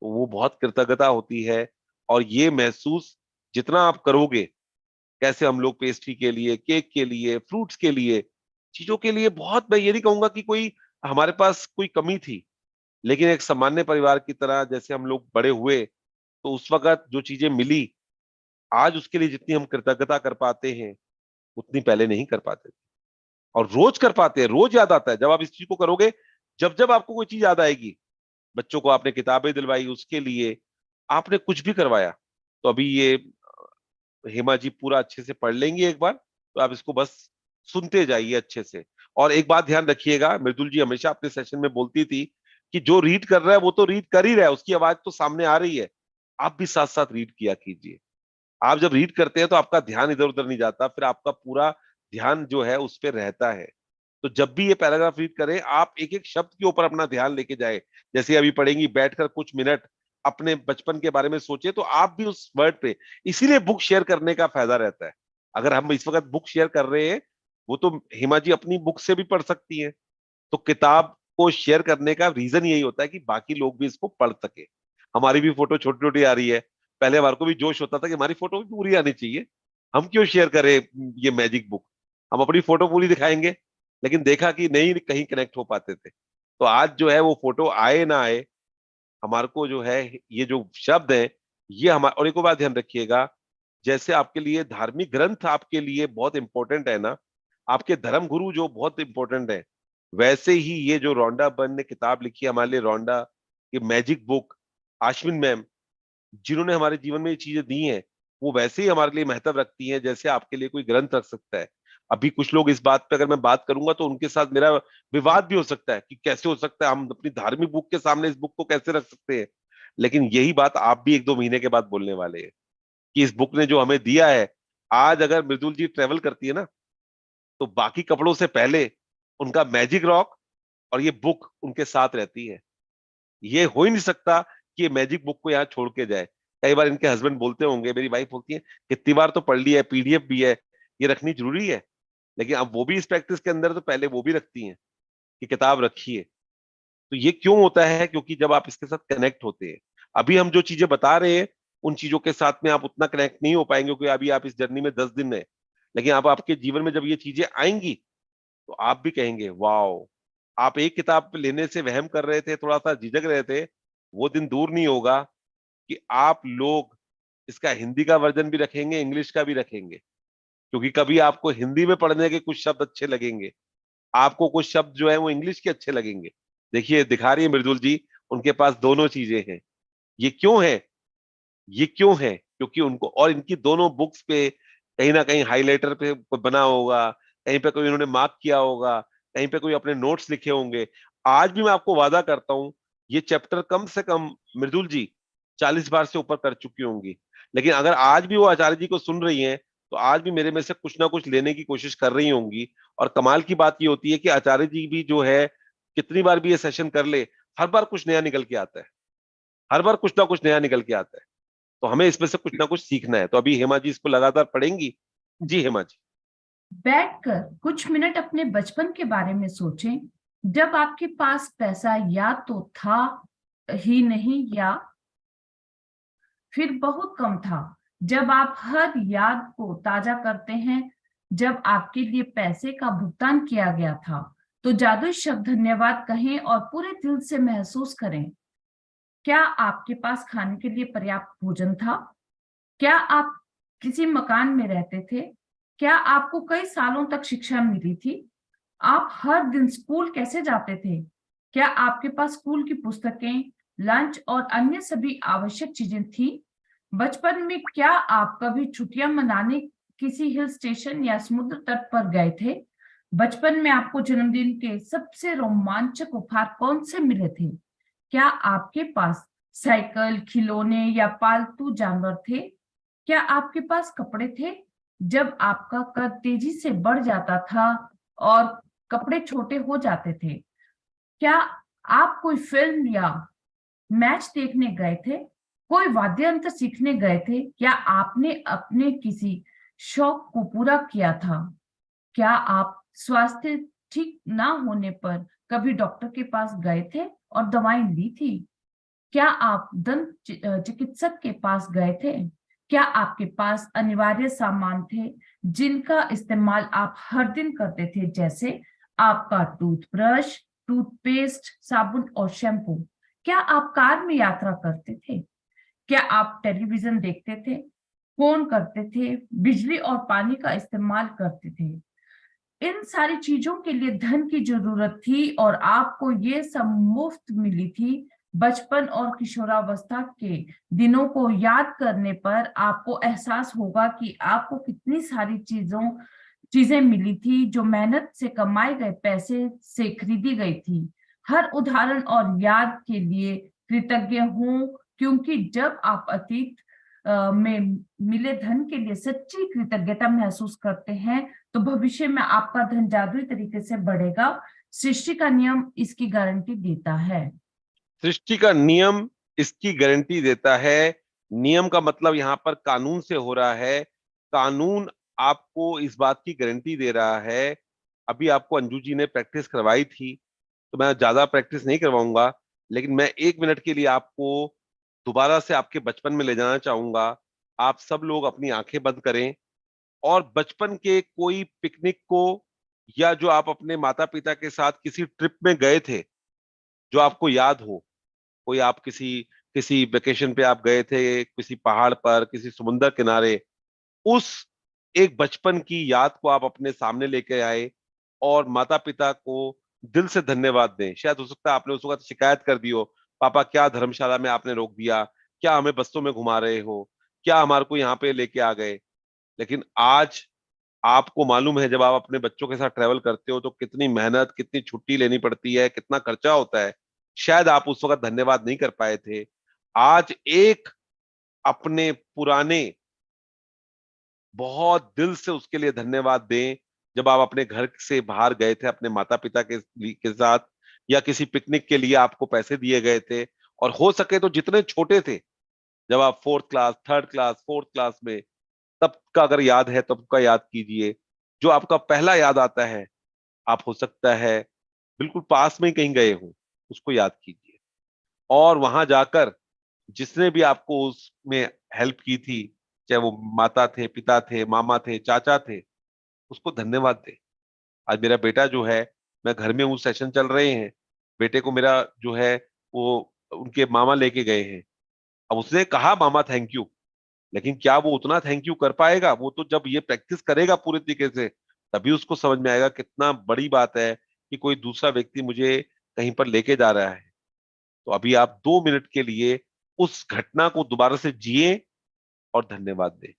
तो वो बहुत कृतज्ञता होती है। और ये महसूस जितना आप करोगे, कैसे हम लोग पेस्ट्री के लिए, केक के लिए, फ्रूट्स के लिए, चीजों के लिए, बहुत, मैं ये नहीं कहूंगा कि कोई हमारे पास कोई कमी थी, लेकिन एक सामान्य परिवार की तरह जैसे हम लोग बड़े हुए, तो उस वक्त जो चीजें मिली, आज उसके लिए जितनी हम कृतज्ञता कर पाते हैं उतनी पहले नहीं कर पाते थे। और रोज कर पाते हैं, रोज याद आता है। जब आप इस चीज को करोगे, जब जब आपको कोई चीज याद आएगी, बच्चों को आपने किताबें दिलवाई, उसके लिए आपने कुछ भी करवाया, तो अभी ये हेमा जी पूरा अच्छे से पढ़ लेंगी एक बार, तो आप इसको बस सुनते जाइए अच्छे से। और एक बात ध्यान रखिएगा, मृदुल जी हमेशा अपने सेशन में बोलती थी कि जो रीड कर रहा है वो तो रीड कर ही रहा है, उसकी आवाज तो सामने आ रही है, आप भी साथ साथ रीड किया कीजिए। आप जब रीड करते हैं तो आपका ध्यान इधर उधर नहीं जाता, फिर आपका पूरा ध्यान जो है उस पर रहता है। तो जब भी ये पैराग्राफ रीड करें, आप एक एक शब्द के ऊपर अपना ध्यान लेके जाए। जैसे अभी पढ़ेंगी, बैठकर कुछ मिनट अपने बचपन के बारे में सोचे, तो आप भी उस वर्ड पे, इसीलिए बुक शेयर करने का फायदा रहता है। अगर हम इस वक्त बुक शेयर कर रहे हैं, वो तो हिमा जी अपनी बुक से भी पढ़ सकती हैं। तो किताब को शेयर करने का रीजन यही होता है कि बाकी लोग भी इसको पढ़ सके। हमारी भी फोटो छोटी छोटी आ रही है, पहले हमारे को भी जोश होता था कि हमारी फोटो भी पूरी आनी चाहिए, हम क्यों शेयर करें ये मैजिक बुक, हम अपनी फोटो पूरी दिखाएंगे। लेकिन देखा कि नहीं, कहीं कनेक्ट हो पाते थे। तो आज जो है वो फोटो आए ना आए, हमारे को जो है ये जो शब्द है, ये हमारे, और एक और बात ध्यान रखिएगा, जैसे आपके लिए धार्मिक ग्रंथ आपके लिए बहुत इंपॉर्टेंट है ना, आपके धर्म गुरु जो बहुत इंपॉर्टेंट है, वैसे ही ये जो रोंडा बर्न ने किताब लिखी है हमारे लिए, रोंडा ये मैजिक बुक, आश्विन मैम जिन्होंने हमारे जीवन में ये चीजें दी हैं, वो वैसे ही हमारे लिए महत्व रखती हैं जैसे आपके लिए कोई ग्रंथ रख सकता है। अभी कुछ लोग इस बात पे अगर मैं बात करूंगा तो उनके साथ मेरा विवाद भी हो सकता है कि कैसे हो सकता है, हम अपनी धार्मिक बुक के सामने इस बुक को कैसे रख सकते हैं। लेकिन यही बात आप भी एक दो महीने के बाद बोलने वाले हैं कि इस बुक ने जो हमें दिया है। आज अगर मृदुल जी ट्रेवल करती है ना, तो बाकी कपड़ों से पहले उनका मैजिक रॉक और ये बुक उनके साथ रहती है। ये हो ही नहीं सकता कि ये मैजिक बुक को यहाँ छोड़ के जाए। कई बार इनके हस्बैंड बोलते होंगे, मेरी वाइफ बोलती है कितनी बार तो पढ़ लिया है, पीडीएफ भी है, ये रखनी जरूरी है। लेकिन अब वो भी इस प्रैक्टिस के अंदर तो पहले वो भी रखती हैं कि किताब रखिए। तो ये क्यों होता है? क्योंकि जब आप इसके साथ कनेक्ट होते हैं, अभी हम जो चीजें बता रहे हैं उन चीजों के साथ में आप उतना कनेक्ट नहीं हो पाएंगे, क्योंकि अभी आप इस जर्नी में 10 दिन है। लेकिन आप आपके जीवन में जब ये चीजें आएंगी, तो आप भी कहेंगे वाओ, आप एक किताब लेने से वहम कर रहे थे, थोड़ा सा झिझक रहे थे, वो दिन दूर नहीं होगा कि आप लोग इसका हिंदी का वर्जन भी रखेंगे, इंग्लिश का भी रखेंगे। क्योंकि कभी आपको हिंदी में पढ़ने के कुछ शब्द अच्छे लगेंगे, आपको कुछ शब्द जो है वो इंग्लिश के अच्छे लगेंगे। देखिए दिखा रही है मृदुल जी, उनके पास दोनों चीजें हैं। ये क्यों है? ये क्यों है? क्योंकि उनको, और इनकी दोनों बुक्स पे कहीं ना कहीं हाइलाइटर पे बना होगा, कहीं पे कोई उन्होंने मार्क किया होगा, कहीं पे कोई अपने नोट्स लिखे होंगे। आज भी मैं आपको वादा करता हूँ, ये चैप्टर कम से कम मृदुल जी 40 बार से ऊपर कर चुकी होंगी। लेकिन अगर आज भी वो आचार्य जी को सुन रही हैं, तो आज भी मेरे में से कुछ ना कुछ लेने की कोशिश कर रही होंगी। और कमाल की बात ये होती है कि आचार्य जी भी जो है, कितनी बार भी ये सेशन कर ले, हर बार कुछ नया निकल के आता है, हर बार कुछ ना कुछ नया निकल के आता है। तो हमें इसमें से कुछ ना कुछ सीखना है। तो अभी हेमा जी इसको लगातार पढ़ेंगी। जी हेमा जी। बैठकर कुछ मिनट अपने बचपन के बारे में सोचें, जब आपके पास पैसा या तो था ही नहीं या फिर बहुत कम था। जब आप हर याद को ताजा करते हैं जब आपके लिए पैसे का भुगतान किया गया था, तो जादुई शब्द धन्यवाद कहें और पूरे दिल से महसूस करें। क्या आपके पास खाने के लिए पर्याप्त भोजन था? क्या आप किसी मकान में रहते थे? क्या आपको कई सालों तक शिक्षा मिली थी? आप हर दिन स्कूल कैसे जाते थे? क्या आपके पास स्कूल की पुस्तकें, लंच और अन्य सभी आवश्यक चीजें थी? बचपन में क्या आप कभी छुट्टियां मनाने किसी हिल स्टेशन या समुद्र तट पर गए थे? बचपन में आपको जन्मदिन के सबसे रोमांचक उपहार कौन से मिले थे? क्या आपके पास साइकिल, खिलौने या पालतू जानवर थे? क्या आपके पास कपड़े थे? जब आपका कद तेजी से बढ़ जाता था और कपड़े छोटे हो जाते थे, क्या आप कोई फिल्म या मैच देखने गए थे? कोई वाद्य यंत्र सीखने गए थे? क्या आपने अपने किसी शौक को पूरा किया था? क्या आप स्वास्थ्य ठीक ना होने पर कभी डॉक्टर के पास गए थे और दवाई ली थी? क्या आप दंत चिकित्सक के पास गए थे? क्या आपके पास अनिवार्य सामान थे जिनका इस्तेमाल आप हर दिन करते थे, जैसे आपका टूथब्रश, टूथपेस्ट, साबुन और शैम्पू? क्या आप कार में यात्रा करते थे? क्या आप टेलीविजन देखते थे, फोन करते थे, बिजली और पानी का इस्तेमाल करते थे? इन सारी चीजों के लिए धन की जरूरत थी और आपको ये सब मुफ्त मिली थी। बचपन और किशोरावस्था के दिनों को याद करने पर आपको एहसास होगा कि आपको कितनी सारी चीजें मिली थी जो मेहनत से कमाए गए पैसे से खरीदी गई थी। हर उदाहरण और याद के लिए कृतज्ञ हूँ, क्योंकि जब आप अतीत में मिले धन के लिए सच्ची कृतज्ञता महसूस करते हैं, तो भविष्य में आपका धन जादुई तरीके से बढ़ेगा। सृष्टि का नियम इसकी गारंटी देता है। सृष्टि का नियम इसकी गारंटी देता है। नियम का मतलब यहाँ पर कानून से हो रहा है। कानून आपको इस बात की गारंटी दे रहा है। अभी आपको अंजू जी ने प्रैक्टिस करवाई थी, तो मैं ज्यादा प्रैक्टिस नहीं करवाऊंगा, लेकिन मैं 1 मिनट के लिए आपको दोबारा से आपके बचपन में ले जाना चाहूंगा। आप सब लोग अपनी आंखें बंद करें और बचपन के कोई पिकनिक को, या जो आप अपने माता पिता के साथ किसी ट्रिप में गए थे जो आपको याद हो, कोई आप किसी किसी वेकेशन पे आप गए थे, किसी पहाड़ पर, किसी समुद्र किनारे, उस एक बचपन की याद को आप अपने सामने लेके आए और माता पिता को दिल से धन्यवाद दें। शायद हो सकता है आपने उस वक्त शिकायत कर दी हो, पापा क्या धर्मशाला में आपने रोक दिया, क्या हमें बसों में घुमा रहे हो, क्या हमारे को यहाँ पे लेके आ गए। लेकिन आज आपको मालूम है, जब आप अपने बच्चों के साथ ट्रेवल करते हो तो कितनी मेहनत, कितनी छुट्टी लेनी पड़ती है, कितना खर्चा होता है। शायद आप उस वक्त धन्यवाद नहीं कर पाए थे। आज एक अपने पुराने, बहुत दिल से उसके लिए धन्यवाद दें। जब आप अपने घर से बाहर गए थे अपने माता पिता के साथ, या किसी पिकनिक के लिए आपको पैसे दिए गए थे, और हो सके तो जितने छोटे थे, जब आप 4th class, 3rd class, 4th class में, तब का अगर याद है तब का याद कीजिए। जो आपका पहला याद आता है, आप हो सकता है बिल्कुल पास में ही कहीं गए हो, उसको याद कीजिए। और वहां जाकर जिसने भी आपको उसमें हेल्प की थी, चाहे वो माता थे, पिता थे, मामा थे, चाचा थे, उसको धन्यवाद दे। आज मेरा बेटा जो है, मैं घर में हूँ, सेशन चल रहे हैं, बेटे को मेरा जो है वो उनके मामा लेके गए हैं। अब उसने कहा मामा थैंक यू, लेकिन क्या वो उतना थैंक यू कर पाएगा? वो तो जब ये प्रैक्टिस करेगा पूरे तरीके से, तभी उसको समझ में आएगा कितना बड़ी बात है कि कोई दूसरा व्यक्ति मुझे कहीं पर लेके जा रहा है। तो अभी आप 2 मिनट के लिए उस घटना को दोबारा से जिए और धन्यवाद दें।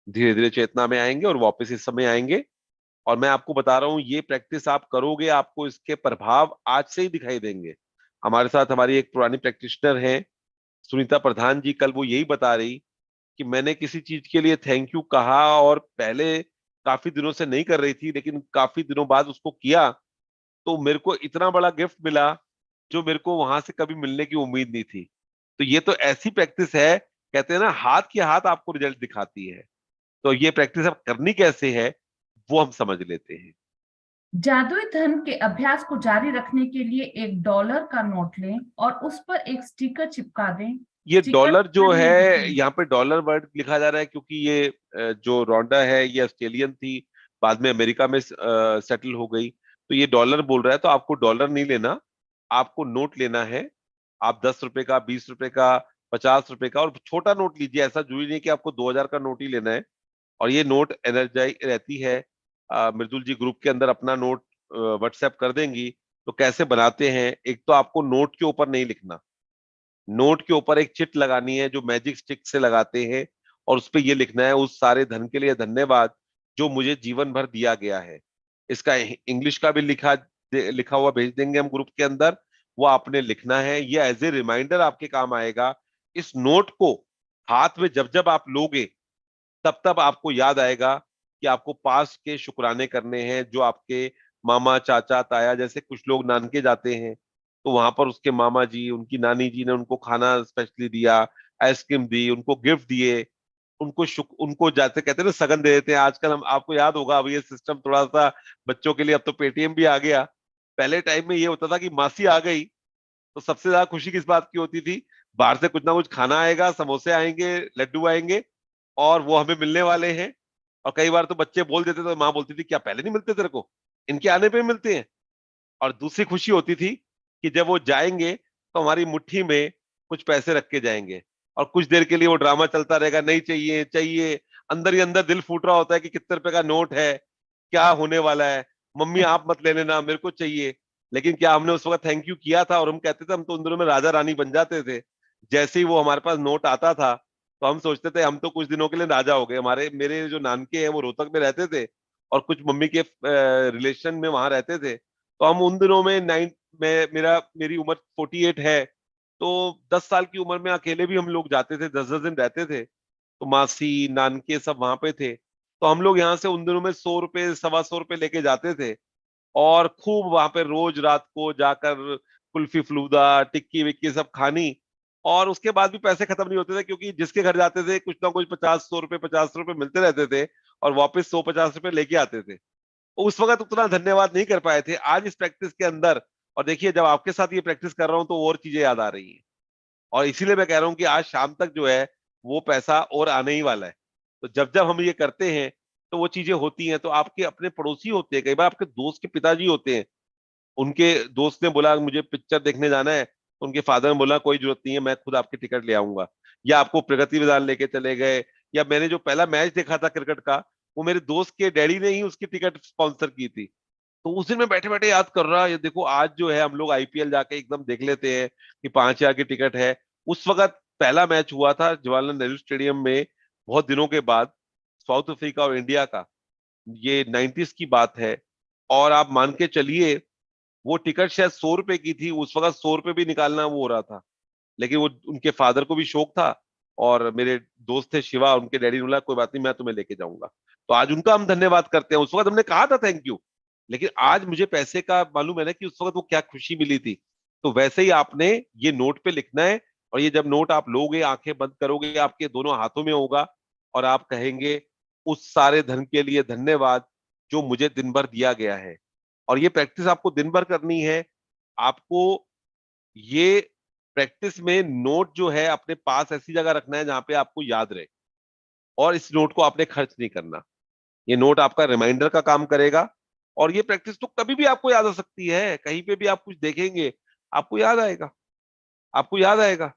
धीरे धीरे चेतना में आएंगे और वापस इस समय आएंगे। और मैं आपको बता रहा हूं, ये प्रैक्टिस आप करोगे, आपको इसके प्रभाव आज से ही दिखाई देंगे। हमारे साथ हमारी एक पुरानी प्रैक्टिशनर है, सुनीता प्रधान जी, कल वो यही बता रही कि मैंने किसी चीज के लिए थैंक यू कहा और पहले काफी दिनों से नहीं कर रही थी, लेकिन काफी दिनों बाद उसको किया, तो मेरे को इतना बड़ा गिफ्ट मिला जो मेरे को वहां से कभी मिलने की उम्मीद नहीं थी। तो ये तो ऐसी प्रैक्टिस है, कहते हैं ना, हाथ की हाथ आपको रिजल्ट दिखाती है। तो ये प्रैक्टिस अब करनी कैसे है, वो हम समझ लेते हैं। जादुई धन के अभ्यास को जारी रखने के लिए $1 का नोट लें और उस पर एक स्टिकर चिपका दें। ये स्टिकर डॉलर जो नहीं है, दिखेगा। यहाँ पे डॉलर वर्ड लिखा जा रहा है क्योंकि ये जो रोंडा है ये ऑस्ट्रेलियन थी, बाद में अमेरिका में सेटल हो गई, तो ये डॉलर बोल रहा है। तो आपको डॉलर नहीं लेना, आपको नोट लेना है। आप 10 रुपए का, 20 रुपए का, 50 रुपए का, और छोटा नोट लीजिए। ऐसा जरूरी नहीं कि आपको 2000 का नोट ही लेना है। और ये नोट एनर्जाई रहती है। मृदुल जी ग्रुप के अंदर अपना नोट व्हाट्सएप कर देंगी। तो कैसे बनाते हैं, एक तो आपको नोट के ऊपर नहीं लिखना, नोट के ऊपर एक चिट लगानी है जो मैजिक स्टिक से लगाते हैं, और उस पे ये लिखना है, उस सारे धन के लिए धन्यवाद जो मुझे जीवन भर दिया गया है। इसका इंग्लिश का भी लिखा हुआ भेज देंगे हम ग्रुप के अंदर, वो आपने लिखना है। ये एज ए रिमाइंडर आपके काम आएगा। इस नोट को हाथ में जब जब आप लोगे, तब तब आपको याद आएगा कि आपको पास के शुक्राने करने हैं, जो आपके मामा, चाचा, ताया, जैसे कुछ लोग नानके जाते हैं, तो वहां पर उसके मामा जी, उनकी नानी जी ने उनको खाना स्पेशली दिया, आइसक्रीम दी, उनको गिफ्ट दिए, उनको जाते कहते हैं ना सगन दे देते हैं। आजकल हम, आपको याद होगा, अब ये सिस्टम थोड़ा सा बच्चों के लिए, अब तो पेटीएम भी आ गया। पहले टाइम में ये होता था कि मासी आ गई तो सबसे ज्यादा खुशी किस बात की होती थी? बाहर से कुछ ना कुछ खाना आएगा, समोसे आएंगे, लड्डू आएंगे, और वो हमें मिलने वाले हैं। और कई बार तो बच्चे बोल देते थे, तो माँ बोलती थी क्या पहले नहीं मिलते तेरे को, इनके आने पे मिलते हैं। और दूसरी खुशी होती थी कि जब वो जाएंगे तो हमारी मुट्ठी में कुछ पैसे रख के जाएंगे, और कुछ देर के लिए वो ड्रामा चलता रहेगा, नहीं चाहिए चाहिए, अंदर ही अंदर दिल फूट रहा होता है कि कितने रुपए का नोट है, क्या होने वाला है, मम्मी आप मत ले लेना, मेरे को चाहिए। लेकिन क्या हमने उस वक्त थैंक यू किया था? और हम कहते थे, हम तो उन दिनों में राजा रानी बन जाते थे। जैसे ही वो हमारे पास नोट आता था तो हम सोचते थे हम तो कुछ दिनों के लिए राजा हो गए। हमारे मेरे जो नानके हैं वो रोहतक में रहते थे और कुछ मम्मी के रिलेशन में वहां रहते थे। तो हम उन दिनों में मेरी उम्र 48 है, तो 10 साल की उम्र में अकेले भी हम लोग जाते थे, 10-10 दिन रहते थे। तो मासी नानके सब वहां पे थे, तो हम लोग यहाँ से उन दिनों में 100 रुपए 125 रुपए लेके जाते थे और खूब वहां पे रोज रात को जाकर कुल्फी फलूदा टिक्की विक्की सब खानी। और उसके बाद भी पैसे खत्म नहीं होते थे, क्योंकि जिसके घर जाते थे कुछ ना कुछ 50-100 रुपए 50 रुपए मिलते रहते थे और वापस 100-50 रुपए लेके आते थे। तो उस वक्त उतना धन्यवाद नहीं कर पाए थे। आज इस प्रैक्टिस के अंदर, और देखिए जब आपके साथ ये प्रैक्टिस कर रहा हूँ तो और चीजें याद आ रही हैं। और इसीलिए मैं कह रहा हूँ कि आज शाम तक जो है वो पैसा और आने ही वाला है। तो जब जब हम ये करते हैं तो वो चीजें होती हैं। तो आपके अपने पड़ोसी होते हैं, कई बार आपके दोस्त के पिताजी होते हैं, उनके दोस्त ने बोला मुझे पिक्चर देखने जाना है, तो उनके फादर ने बोला कोई जरूरत नहीं है, मैं खुद आपकी टिकट ले आऊंगा। या आपको प्रगति मैदान लेके चले गए। या मैंने जो पहला मैच देखा था क्रिकेट का, वो मेरे दोस्त के डैडी ने ही उसकी टिकट स्पॉन्सर की थी। तो उस दिन मैं बैठे बैठे याद कर रहा, ये देखो आज जो है हम लोग आईपीएल जाके एकदम देख लेते हैं कि 5,000 की टिकट है। उस वक्त पहला मैच हुआ था जवाहरलाल नेहरू स्टेडियम में, बहुत दिनों के बाद, साउथ अफ्रीका और इंडिया का। ये 90s की बात है। और आप मान के चलिए वो टिकट शायद 100 रुपए की थी उस वक्त, 100 रुपए भी निकालना वो हो रहा था। लेकिन वो उनके फादर को भी शौक था, और मेरे दोस्त थे शिवा, उनके डैडी ने बोला कोई बात नहीं मैं तुम्हें लेके जाऊंगा। तो आज उनका हम धन्यवाद करते हैं। उस वक्त हमने कहा था थैंक यू, लेकिन आज मुझे पैसे का मालूम है ना कि उस वक्त वो क्या खुशी मिली थी। तो वैसे ही आपने ये नोट पे लिखना है, और ये जब नोट आप लोगे आंखें बंद करोगे आपके दोनों हाथों में होगा, और आप कहेंगे उस सारे धन के लिए धन्यवाद जो मुझे दिन भर दिया गया है। और ये प्रैक्टिस आपको दिन भर करनी है। आपको ये प्रैक्टिस में नोट जो है अपने पास ऐसी जगह रखना है जहां पे आपको याद रहे, और इस नोट को आपने खर्च नहीं करना। ये नोट आपका रिमाइंडर का काम करेगा। और ये प्रैक्टिस तो कभी भी आपको याद आ सकती है, कहीं पे भी आप कुछ देखेंगे आपको याद आएगा, आपको याद आएगा।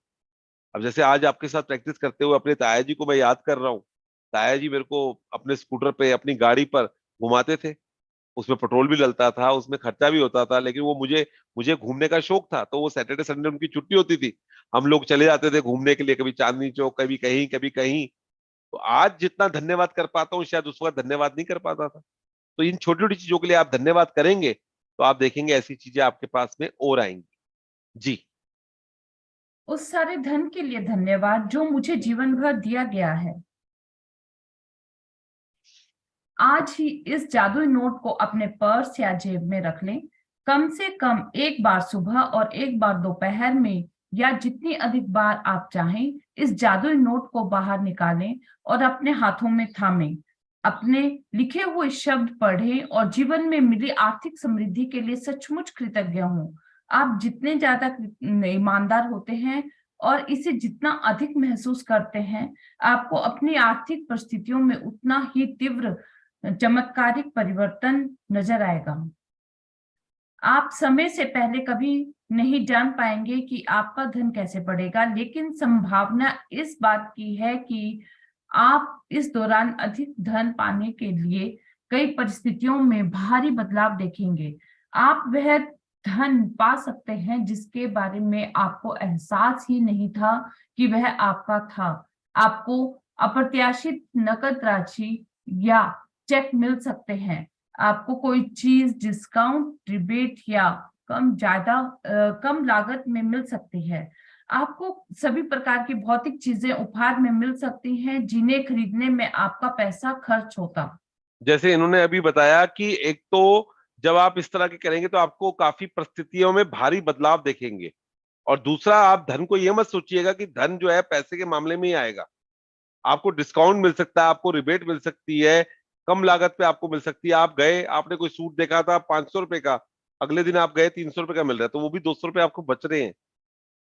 अब जैसे आज आपके साथ प्रैक्टिस करते हुए अपने ताया जी को मैं याद कर रहा हूँ। ताया जी मेरे को अपने स्कूटर पे अपनी गाड़ी पर घुमाते थे, उसमें पेट्रोल भी डलता था, उसमें खर्चा भी होता था, लेकिन वो मुझे मुझे घूमने का शौक था। तो वो सैटरडे संडे उनकी छुट्टी होती थी, हम लोग चले जाते थे घूमने के लिए, कभी चांदनी चौक, कभी कहीं कभी कहीं। तो आज जितना धन्यवाद कर पाता हूँ शायद उस वक्त धन्यवाद नहीं कर पाता था। तो इन छोटी छोटी चीजों के लिए आप धन्यवाद करेंगे तो आप देखेंगे ऐसी चीजें आपके पास में और आएंगी। जी। उस सारे धन के लिए धन्यवाद जो मुझे जीवन भर दिया गया है। आज ही इस जादुई नोट को अपने पर्स या जेब में रख लें। कम से कम एक बार सुबह और एक बार दोपहर में, या जितनी अधिक बार आप चाहें, इस जादुई नोट को बाहर निकालें और अपने हाथों में थामें। अपने लिखे हुए शब्द पढ़ें और जीवन में मिली आर्थिक समृद्धि के लिए सचमुच कृतज्ञ हों। आप जितने ज्यादा ईमानदार होते हैं और इसे जितना अधिक महसूस करते हैं, आपको अपनी आर्थिक परिस्थितियों में उतना ही तीव्र चमत्कारिक परिवर्तन नजर आएगा। आप समय से पहले कभी नहीं जान पाएंगे कि आपका धन कैसे बढ़ेगा, लेकिन संभावना इस बात की है कि आप इस दौरान अधिक धन पाने के लिए कई परिस्थितियों में भारी बदलाव देखेंगे। आप वह धन पा सकते हैं जिसके बारे में आपको एहसास ही नहीं था कि वह आपका था। आपको अप्रत्याशित नकद राशि या चेक मिल सकते हैं। आपको कोई चीज डिस्काउंट, रिबेट या कम लागत में मिल सकती है। आपको सभी प्रकार की भौतिक चीजें उपहार में मिल सकती हैं जिन्हें खरीदने में आपका पैसा खर्च होता। जैसे इन्होंने अभी बताया कि एक तो जब आप इस तरह के करेंगे तो आपको काफी परिस्थितियों में भारी बदलाव देखेंगे। और दूसरा, आप धन को ये मत सोचिएगा कि धन जो है पैसे के मामले में ही आएगा। आपको डिस्काउंट मिल सकता है, आपको रिबेट मिल सकती है, कम लागत पे आपको मिल सकती है। आप गए, आपने कोई सूट देखा था 500 रुपए का, अगले दिन आप गए 300 रुपए का मिल रहा है, तो वो भी 200 रुपए आपको बच रहे हैं।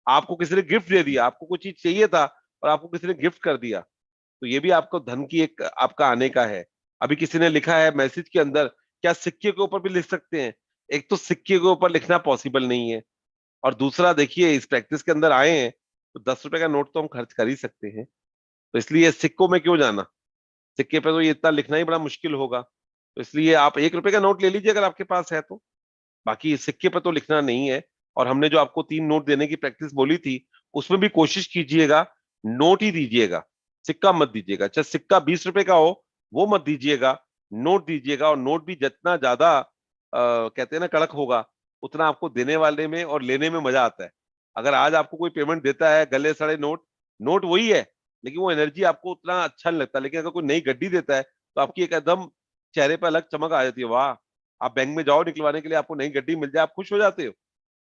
आपको किसी ने गिफ्ट दे दिया, आपको कोई चीज चाहिए था और आपको किसी ने गिफ्ट कर दिया, तो ये भी आपको धन की एक आपका आने का है। अभी किसी ने लिखा है मैसेज के अंदर, क्या सिक्के के ऊपर भी लिख सकते हैं? एक तो सिक्के के ऊपर लिखना पॉसिबल नहीं है, और दूसरा देखिए इस प्रैक्टिस के अंदर आए हैं तो 10 रुपए का नोट तो हम खर्च कर ही सकते हैं। तो इसलिए सिक्कों में क्यों जाना। सिक्के पे तो ये इतना लिखना ही बड़ा मुश्किल होगा, तो इसलिए आप 1 रुपए का नोट ले लीजिए अगर आपके पास है तो। बाकी सिक्के पे तो लिखना नहीं है। और हमने जो आपको 3 नोट देने की प्रैक्टिस बोली थी, उसमें भी कोशिश कीजिएगा नोट ही दीजिएगा, सिक्का मत दीजिएगा। चाहे सिक्का 20 रुपए का हो, वो मत दीजिएगा, नोट दीजिएगा। और नोट भी जितना ज्यादा कहते हैं ना कड़क होगा, उतना आपको देने वाले में और लेने में मजा आता है। अगर आज आपको कोई पेमेंट देता है गले सड़े नोट, नोट वही है, लेकिन वो एनर्जी आपको उतना अच्छा नहीं लगता। लेकिन अगर कोई नई गड्डी देता है, तो आपकी एक एकदम चेहरे पर अलग चमक आ जाती है। वाह, आप बैंक में जाओ निकलवाने के लिए, आपको नई गड्डी मिल जाए, आप खुश हो जाते हो।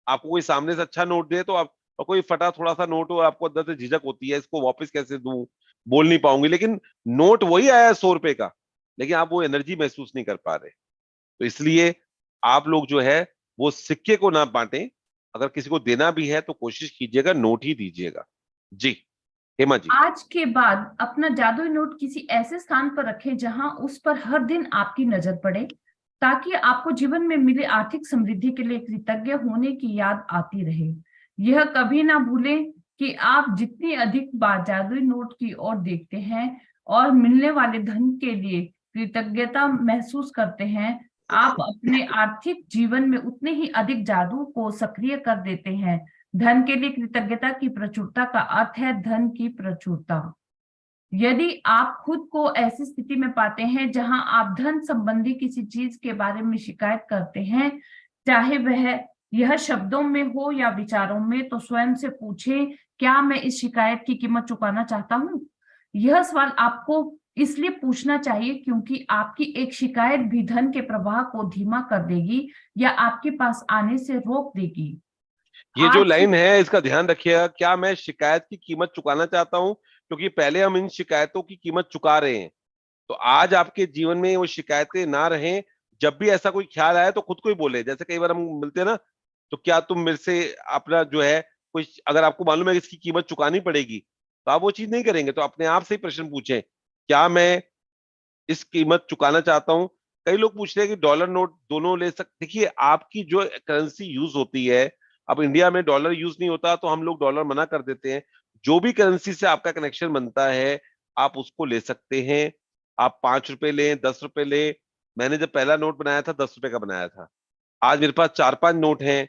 आपको कोई सामने से अच्छा नोट दे तो आप, और कोई फटा थोड़ा सा नोट हो, आपको अंदर से झिझक होती है, इसको वापस कैसे दूं, बोल नहीं पाऊंगी। लेकिन नोट वही आया है 100 रुपए का, लेकिन आप वो एनर्जी महसूस नहीं कर पा रहे। तो इसलिए आप लोग जो है वो सिक्के को ना बांटें। अगर किसी को देना भी है तो कोशिश कीजिएगा नोट ही दीजिएगा। जी हेमा जी। आज के बाद अपना जादुई नोट किसी ऐसे स्थान पर रखें जहां उस पर हर दिन आपकी नजर पड़े, ताकि आपको जीवन में मिले आर्थिक समृद्धि के लिए कृतज्ञ होने की याद आती रहे। यह कभी ना भूलें कि आप जितनी अधिक बार जादुई नोट की ओर देखते हैं और मिलने वाले धन के लिए कृतज्ञता महसूस करते हैं, आप अपने आर्थिक जीवन में उतने ही अधिक जादू को सक्रिय कर देते हैं। धन के लिए कृतज्ञता की प्रचुरता का अर्थ है धन की प्रचुरता। यदि आप खुद को ऐसी स्थिति में पाते हैं जहां आप धन संबंधी किसी चीज के बारे में शिकायत करते हैं, चाहे वह यह शब्दों में हो या विचारों में, तो स्वयं से पूछें, क्या मैं इस शिकायत की कीमत चुकाना चाहता हूं? यह सवाल आपको इसलिए पूछना चाहिए क्योंकि आपकी एक शिकायत भी धन के प्रवाह को धीमा कर देगी या आपके पास आने से रोक देगी। ये जो आज लाइन है इसका ध्यान रखिएगा, क्या मैं शिकायत की कीमत चुकाना चाहता हूं, क्योंकि पहले हम इन शिकायतों की कीमत चुका रहे हैं। तो आज आपके जीवन में वो शिकायतें ना रहें। जब भी ऐसा कोई ख्याल आए तो खुद को ही बोले। जैसे कई बार हम मिलते हैं ना, तो क्या तुम मेरे से अपना जो है कोई, अगर आपको मालूम है कि इसकी कीमत चुकानी पड़ेगी, तो आप वो चीज नहीं करेंगे। तो अपने आप से ही प्रश्न पूछें, क्या मैं इस कीमत चुकाना चाहता हूं। कई लोग पूछ रहे हैं कि डॉलर नोट दोनों ले सकते। देखिए, आपकी जो करेंसी यूज होती है, अब इंडिया में डॉलर यूज नहीं होता तो हम लोग डॉलर मना कर देते हैं। जो भी करेंसी से आपका कनेक्शन बनता है, आप उसको ले सकते हैं। आप 5 रुपए लें, 10 रुपए लें। मैंने जब पहला नोट बनाया था 10 रुपए का बनाया था। आज मेरे पास 4-5 नोट हैं।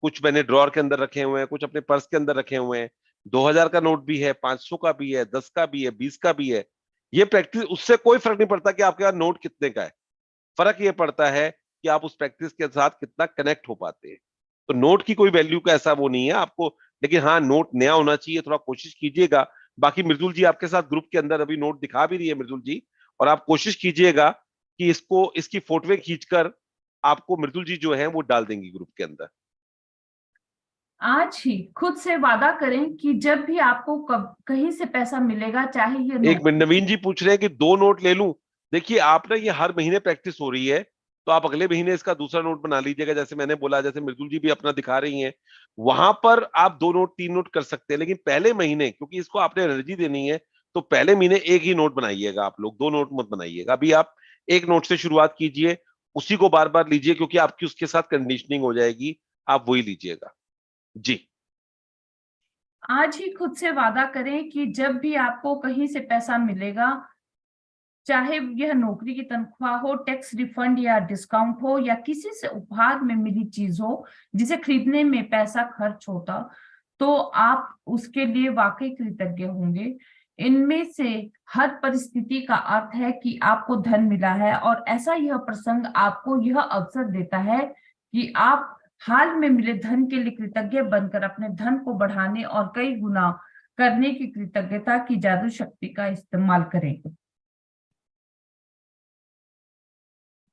कुछ मैंने ड्रॉर के अंदर रखे हुए हैं, कुछ अपने पर्स के अंदर रखे हुए हैं। 2000 का नोट भी है, 500 का भी है, 10 का भी है, 20 का भी है। ये प्रैक्टिस, उससे कोई फर्क नहीं पड़ता कि आपके पास नोट कितने का है। फर्क ये पड़ता है कि आप उस प्रैक्टिस के साथ कितना कनेक्ट हो पाते हैं। तो नोट की कोई वैल्यू का ऐसा वो नहीं है आपको। लेकिन हाँ, नोट नया होना चाहिए, थोड़ा कोशिश कीजिएगा। बाकी मृदुल जी आपके साथ ग्रुप के अंदर अभी नोट दिखा भी रही है मृदुल जी। और आप कोशिश कीजिएगा कि इसको, इसकी फोटोएं खींचकर आपको मृदुल जी जो है वो डाल देंगी ग्रुप के अंदर। आज ही खुद से वादा करें कि जब भी आपको कहीं से पैसा मिलेगा, चाहे ये एक नोट। मिनट, नवीन जी पूछ रहे हैं कि 2 नोट ले लूं। देखिए, आप ना ये हर महीने प्रैक्टिस हो रही है, तो आप अगले महीने इसका दूसरा नोट बना लीजिएगा। जैसे मैंने बोला, जैसे मृदुल जी भी अपना दिखा रही हैं, वहां पर आप 2 नोट 3 नोट कर सकते हैं। लेकिन पहले महीने, क्योंकि इसको आपने एनर्जी देनी है, तो पहले महीने एक ही नोट बनाइएगा। आप लोग 2 नोट मत बनाइएगा। अभी आप एक नोट से शुरुआत कीजिए, उसी को बार बार लीजिए, क्योंकि आपकी उसके साथ कंडीशनिंग हो जाएगी। आप वही लीजिएगा। जी। आज ही खुद से वादा करें कि जब भी आपको कहीं से पैसा मिलेगा, चाहे यह नौकरी की तनख्वाह हो, टैक्स रिफंड या डिस्काउंट हो, या किसी से उपहार में मिली चीज हो जिसे खरीदने में पैसा खर्च होता, तो आप उसके लिए वाकई कृतज्ञ होंगे। इनमें से हर परिस्थिति का अर्थ है कि आपको धन मिला है, और ऐसा यह प्रसंग आपको यह अवसर देता है कि आप हाल में मिले धन के लिए कृतज्ञ बनकर अपने धन को बढ़ाने और कई गुना करने की कृतज्ञता की जादू शक्ति का इस्तेमाल करें।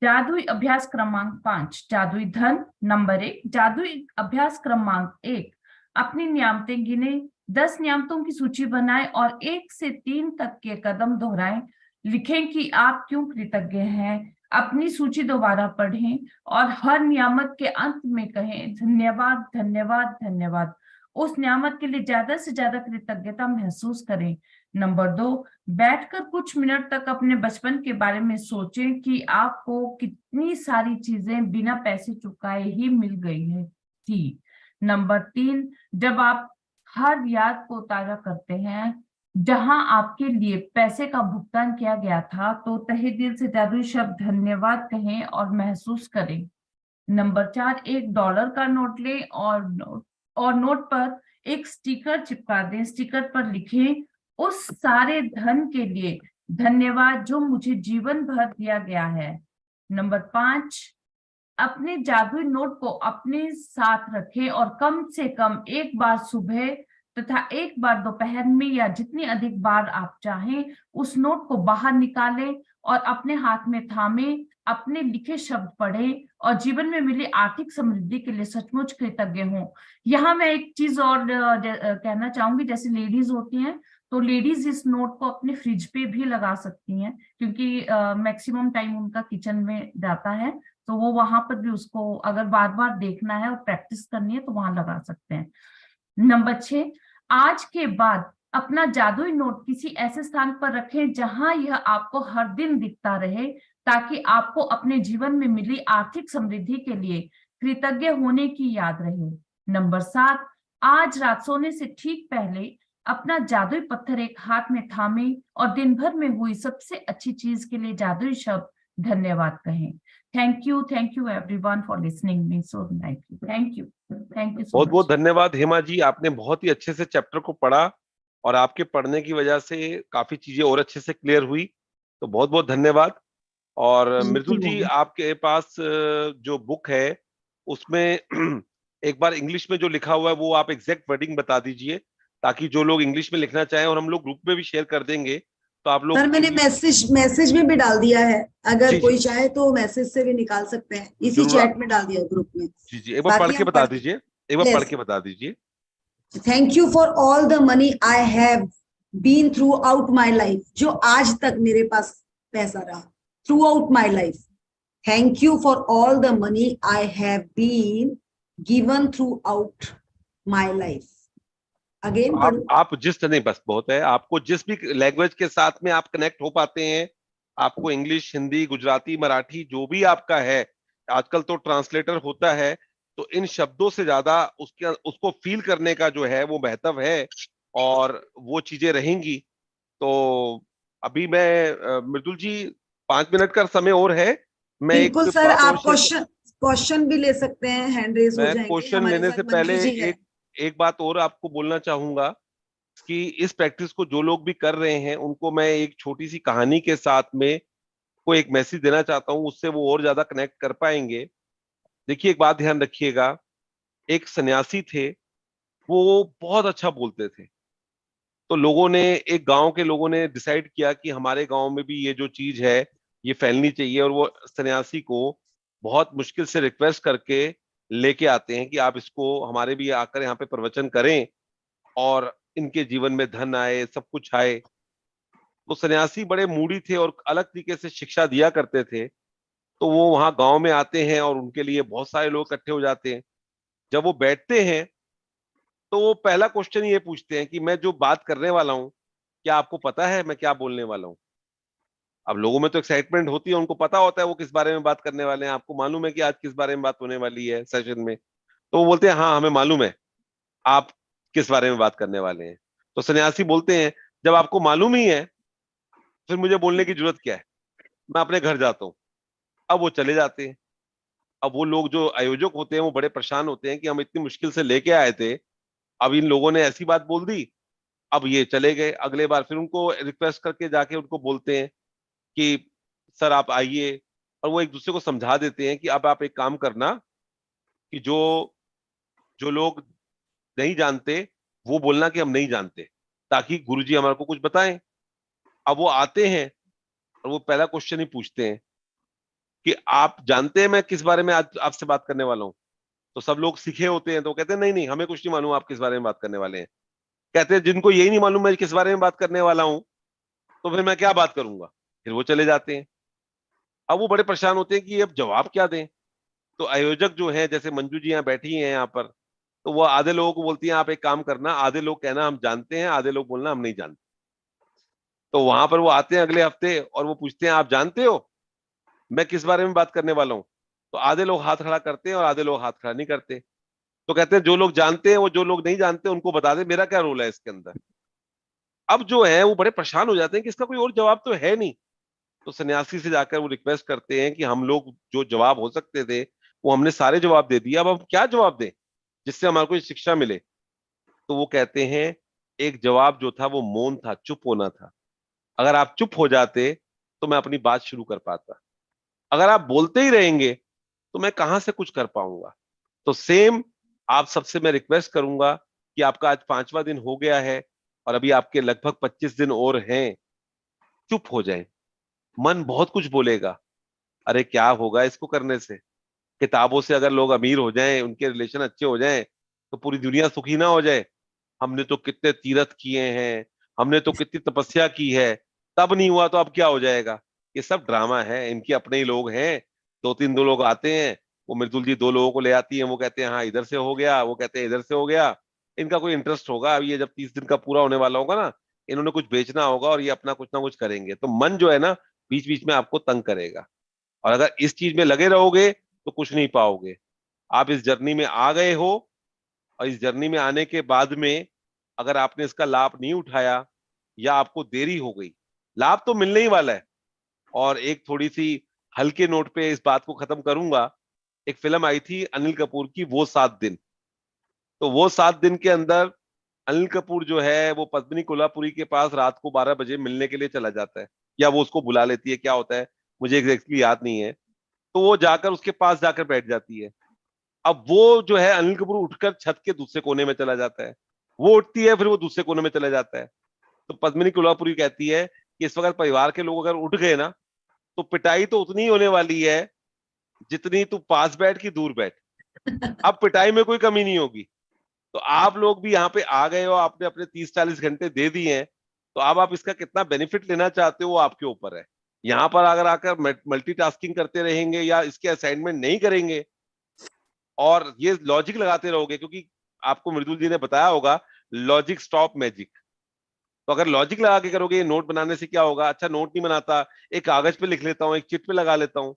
जादुई अभ्यास क्रमांक 5, जादुई धन। नंबर 1, जादुई अभ्यास क्रमांक 1, अपनी नियामतें गिने। 10 नियामतों की सूची बनाएं और 1 से 3 तक के कदम दोहराएं। लिखें कि आप क्यों कृतज्ञ हैं। अपनी सूची दोबारा पढ़ें और हर नियामत के अंत में कहें, धन्यवाद, धन्यवाद, धन्यवाद। उस नियामत के लिए ज्यादा से ज्यादा कृतज्ञता महसूस करें। नंबर 2, बैठकर कुछ मिनट तक अपने बचपन के बारे में सोचें कि आपको कितनी सारी चीजें बिना पैसे चुकाए ही मिल गई है थी। नंबर 3, जब आप हर याद को ताजा करते हैं, जहां आपके लिए पैसे का भुगतान किया गया था, तो तहे दिल से जादुई शब्द धन्यवाद कहें और महसूस करें। नंबर 4, $1 का नोट लें और नोट पर एक स्टिकर चिपका दें। स्टिकर पर लिखें, उस सारे धन के लिए धन्यवाद जो मुझे जीवन भर दिया गया है। नंबर 5, अपने जादुई नोट को अपने साथ रखें और कम से कम एक बार सुबह तथा एक बार दोपहर में या जितनी अधिक बार आप चाहें उस नोट को बाहर निकालें और अपने हाथ में थामें, अपने लिखे शब्द पढ़ें और जीवन में मिली आर्थिक समृद्धि के लिए सचमुच कृतज्ञ हों। यहाँ मैं एक चीज और कहना चाहूंगी, जैसे लेडीज होती हैं तो लेडीज इस नोट को अपने फ्रिज पे भी लगा सकती हैं, क्योंकि मैक्सिमम टाइम उनका किचन में जाता है, तो वो वहां पर भी उसको अगर बार बार देखना है और प्रैक्टिस करनी है तो वहां लगा सकते हैं। नंबर 6, आज के बाद अपना जादुई नोट किसी ऐसे स्थान पर रखें जहां यह आपको हर दिन दिखता रहे, ताकि आपको अपने जीवन में मिली आर्थिक समृद्धि के लिए कृतज्ञ होने की याद रहे। नंबर 7, आज रात सोने से ठीक पहले अपना जादुई पत्थर एक हाथ में थामे और दिन भर में हुई सबसे अच्छी चीज के लिए जादुई शब्द धन्यवाद कहें। Thank you everyone for listening me so nicely. Thank you so बहुत much. बहुत धन्यवाद हेमा जी, आपने बहुत ही अच्छे से चैप्टर को पढ़ा और आपके पढ़ने की वजह से काफी चीजें और अच्छे से क्लियर हुई, तो बहुत बहुत धन्यवाद। और मृदुल जी, आपके पास जो बुक है उसमें एक बार इंग्लिश में जो लिखा हुआ है वो आप एग्जैक्ट वर्डिंग बता दीजिए, ताकि जो लोग इंग्लिश में लिखना चाहें, और हम लोग ग्रुप में भी शेयर कर देंगे, तो आप लोग सर मैंने मैसेज में भी डाल दिया है, अगर जी कोई चाहे तो मैसेज से भी निकाल सकते हैं, इसी चैट में डाल दिया ग्रुप में। जी जी, एक बार पढ़ के बता दीजिए, एक बार पढ़ के बता दीजिए। Thank you for all the money I have been throughout my life, जो आज तक मेरे पास पैसा रहा throughout my life. Thank you for all the money I have been given throughout my life. Again आप जिस नहीं, बस बहुत है, आपको जिस भी लैंग्वेज के साथ में आप कनेक्ट हो पाते हैं, आपको इंग्लिश, हिंदी, गुजराती, मराठी जो भी आपका है, आजकल तो ट्रांसलेटर होता है, तो इन शब्दों से ज्यादा उसको फील करने का जो है वो महत्व है, और वो चीजें रहेंगी। तो अभी मैं मृदुल जी, 5 मिनट का समय और है, मैं बिल्कुल एक सर, बात और आप क्वेश्चन भी ले सकते हैं, हैंड रेज हो मैं जाएंगे। क्वेश्चन हमारे लेने साथ से मंजू पहले जी है। एक बात और आपको बोलना चाहूंगा कि इस प्रैक्टिस को जो लोग भी कर रहे हैं उनको मैं एक छोटी सी कहानी के साथ में को एक मैसेज देना चाहता हूं, उससे वो और ज्यादा कनेक्ट कर पाएंगे। देखिए, एक बात ध्यान रखिएगा, एक सन्यासी थे, वो बहुत अच्छा बोलते थे, तो लोगों ने, एक गांव के लोगों ने डिसाइड किया कि हमारे गांव में भी ये जो चीज है ये फैलनी चाहिए, और वो सन्यासी को बहुत मुश्किल से रिक्वेस्ट करके लेके आते हैं कि आप इसको हमारे भी आकर यहाँ पे प्रवचन करें और इनके जीवन में धन आए, सब कुछ आए। वो सन्यासी बड़े मूडी थे और अलग तरीके से शिक्षा दिया करते थे, तो वो वहां गांव में आते हैं और उनके लिए बहुत सारे लोग इकट्ठे हो जाते हैं। जब वो बैठते हैं तो वो पहला क्वेश्चन ये पूछते हैं कि मैं जो बात करने वाला हूँ, क्या आपको पता है मैं क्या बोलने वाला हूँ? अब लोगों में तो एक्साइटमेंट होती है, उनको पता होता है वो किस बारे में बात करने वाले हैं, आपको मालूम है कि आज किस बारे में बात होने वाली है सेशन में, तो वो बोलते हैं हाँ हमें मालूम है आप किस बारे में बात करने वाले हैं। तो सन्यासी बोलते हैं, जब आपको मालूम ही है फिर मुझे बोलने की जरूरत क्या है, मैं अपने घर जाता हूँ। अब वो चले जाते हैं। अब वो लोग जो आयोजक होते हैं वो बड़े परेशान होते हैं कि हम इतनी मुश्किल से लेके आए थे, अब इन लोगों ने ऐसी बात बोल दी, अब ये चले गए। अगले बार फिर उनको रिक्वेस्ट करके जाके उनको बोलते हैं कि सर आप आइए, और वो एक दूसरे को समझा देते हैं कि अब आप एक काम करना कि जो जो लोग नहीं जानते वो बोलना कि हम नहीं जानते, ताकि गुरुजी हमारे को कुछ बताएं। अब वो आते हैं और वो पहला क्वेश्चन ही पूछते हैं कि आप जानते हैं मैं किस बारे में आज आपसे बात करने वाला हूँ? तो सब लोग सीखे होते हैं तो कहते हैं नहीं नहीं, हमें कुछ नहीं मालूम आप किस बारे में बात करने वाले हैं। कहते हैं जिनको यही नहीं मालूम मैं किस बारे में बात करने वाला हूँ, तो फिर मैं क्या बात करूंगा? फिर वो चले जाते हैं। अब वो बड़े परेशान होते हैं कि अब जवाब क्या दें। तो आयोजक जो है, जैसे मंजू जी यहाँ बैठी हैं यहाँ पर, तो वो आधे लोगों को बोलती हैं आप एक काम करना, आधे लोग कहना हम जानते हैं, आधे लोग बोलना हम नहीं जानते। तो वहां पर वो आते हैं अगले हफ्ते और वो पूछते हैं आप जानते हो मैं किस बारे में बात करने वाला हूँ? तो आधे लोग हाथ खड़ा करते हैं और आधे लोग हाथ खड़ा नहीं करते। तो कहते हैं जो लोग जानते हैं वो जो लोग नहीं जानते उनको बता दे मेरा क्या रोल है इसके अंदर। अब जो है वो बड़े परेशान हो जाते हैं कि इसका कोई और जवाब तो है नहीं। तो सन्यासी से जाकर वो रिक्वेस्ट करते हैं कि हम लोग जो जवाब हो सकते थे वो हमने सारे जवाब दे दिए, अब हम क्या जवाब दें जिससे हमारे को शिक्षा मिले। तो वो कहते हैं एक जवाब जो था वो मौन था, चुप होना था। अगर आप चुप हो जाते तो मैं अपनी बात शुरू कर पाता, अगर आप बोलते ही रहेंगे तो मैं कहां से कुछ कर पाऊंगा। तो सेम आप सबसे मैं रिक्वेस्ट करूंगा कि आपका आज 5वां दिन हो गया है और अभी आपके लगभग 25 दिन और हैं। चुप हो जाएं, मन बहुत कुछ बोलेगा। अरे क्या होगा इसको करने से, किताबों से अगर लोग अमीर हो जाएं, उनके रिलेशन अच्छे हो जाएं, तो पूरी दुनिया सुखी ना हो जाए। हमने तो कितने तीर्थ किए हैं, हमने तो कितनी तपस्या की है, तब नहीं हुआ तो अब क्या हो जाएगा। ये सब ड्रामा है, इनके अपने ही लोग हैं। दो लोग आते हैं, वो मृदुल जी 2 लोगों को ले आती है, वो कहते हैं हाँ इधर से हो गया, वो कहते हैं इधर से हो गया। इनका कोई इंटरेस्ट होगा, अब ये जब 30 दिन का पूरा होने वाला होगा ना, इन्होंने कुछ बेचना होगा और ये अपना कुछ ना कुछ करेंगे। तो मन जो है ना बीच बीच में आपको तंग करेगा, और अगर इस चीज में लगे रहोगे तो कुछ नहीं पाओगे। आप इस जर्नी में आ गए हो, और इस जर्नी में आने के बाद में अगर आपने इसका लाभ नहीं उठाया या आपको देरी हो गई, लाभ तो मिलने ही वाला है। और एक थोड़ी सी हल्के नोट पे इस बात को खत्म करूंगा। एक फिल्म आई थी अनिल कपूर की, वो 7 दिन। तो वो 7 दिन के अंदर अनिल कपूर जो है वो पद्मिनी कोल्हापुरी के पास रात को 12 बजे मिलने के लिए चला जाता है, या वो उसको बुला लेती है, क्या होता है मुझे एग्जैक्टली याद नहीं है। तो वो जाकर उसके पास जाकर बैठ जाती है। अब वो जो है अनिल कपूर उठकर छत के दूसरे कोने में चला जाता है, वो उठती है फिर वो दूसरे कोने में चला जाता है। तो पद्मिनी कोल्हापुरी कहती है कि इस वक्त परिवार के लोग अगर उठ गए ना तो पिटाई तो उतनी ही होने वाली है जितनी तू पास बैठ की दूर बैठ। अब पिटाई में कोई कमी नहीं होगी। तो आप लोग भी यहाँ पे आ गए हो, आपने अपने 30-40 घंटे दे दिए हैं, तो अब आप इसका कितना बेनिफिट लेना चाहते हो वो आपके ऊपर है। यहाँ पर अगर आकर मल्टीटास्किंग करते रहेंगे या इसके असाइनमेंट नहीं करेंगे और ये लॉजिक लगाते रहोगे, क्योंकि आपको मृदुल जी ने बताया होगा लॉजिक स्टॉप मैजिक। तो अगर लॉजिक लगा के करोगे, ये नोट बनाने से क्या होगा, अच्छा नोट नहीं बनाता, एक कागज पे लिख लेता हूँ, एक चिट पे लगा लेता हूँ।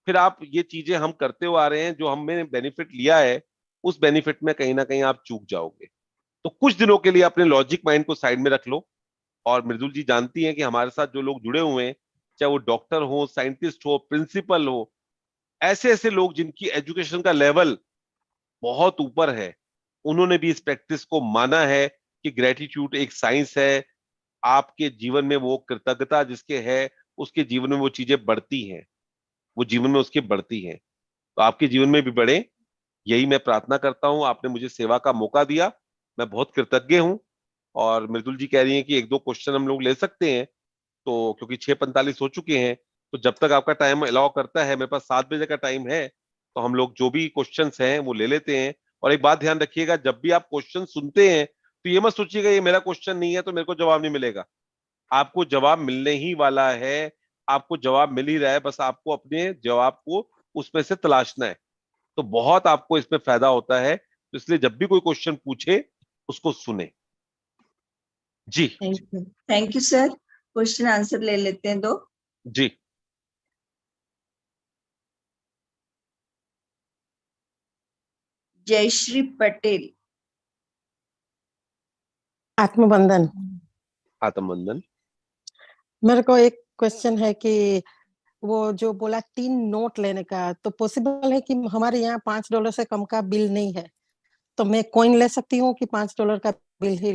फिर आप ये चीजें हम करते हुए आ रहे हैं, जो हमने बेनिफिट लिया है उस बेनिफिट में कहीं ना कहीं आप चूक जाओगे। तो कुछ दिनों के लिए अपने लॉजिक माइंड को साइड में रख लो। और मृदुल जी जानती हैं कि हमारे साथ जो लोग जुड़े हुए हैं, चाहे वो डॉक्टर हो, साइंटिस्ट हो, प्रिंसिपल हो, ऐसे ऐसे लोग जिनकी एजुकेशन का लेवल बहुत ऊपर है, उन्होंने भी इस प्रैक्टिस को माना है कि ग्रेटिट्यूड एक साइंस है। आपके जीवन में वो कृतज्ञता जिसके है, उसके जीवन में वो चीजें बढ़ती हैं, वो जीवन में उसके बढ़ती हैं। तो आपके जीवन में भी बढ़े, यही मैं प्रार्थना करता हूं। आपने मुझे सेवा का मौका दिया, मैं बहुत कृतज्ञ हूं। और मृदुल जी कह रही हैं कि 1-2 क्वेश्चन हम लोग ले सकते हैं, तो क्योंकि 6:45 हो चुके हैं, तो जब तक आपका टाइम अलाउ करता है, मेरे पास 7 बजे का टाइम है, तो हम लोग जो भी क्वेश्चंस हैं वो ले लेते हैं। और एक बात ध्यान रखिएगा, जब भी आप क्वेश्चन सुनते हैं तो ये मत सोचिएगा ये मेरा क्वेश्चन नहीं है तो मेरे को जवाब नहीं मिलेगा। आपको जवाब मिलने ही वाला है, आपको जवाब मिल ही रहा है, बस आपको अपने जवाब को उसमें से तलाशना है। तो बहुत आपको इसमें फायदा होता है, तो इसलिए जब भी कोई क्वेश्चन पूछे उसको सुने। जी thank you sir. Question answer ले लेते हैं 2। जी। जयश्री पटेल। आत्मबंधन। आत्मबंधन। मेरे को एक क्वेश्चन है कि वो जो बोला 3 नोट लेने का, तो पॉसिबल है कि हमारे यहाँ $5 से कम का बिल नहीं है, तो मैं कॉइन ले सकती हूँ कि $5 का बिल ही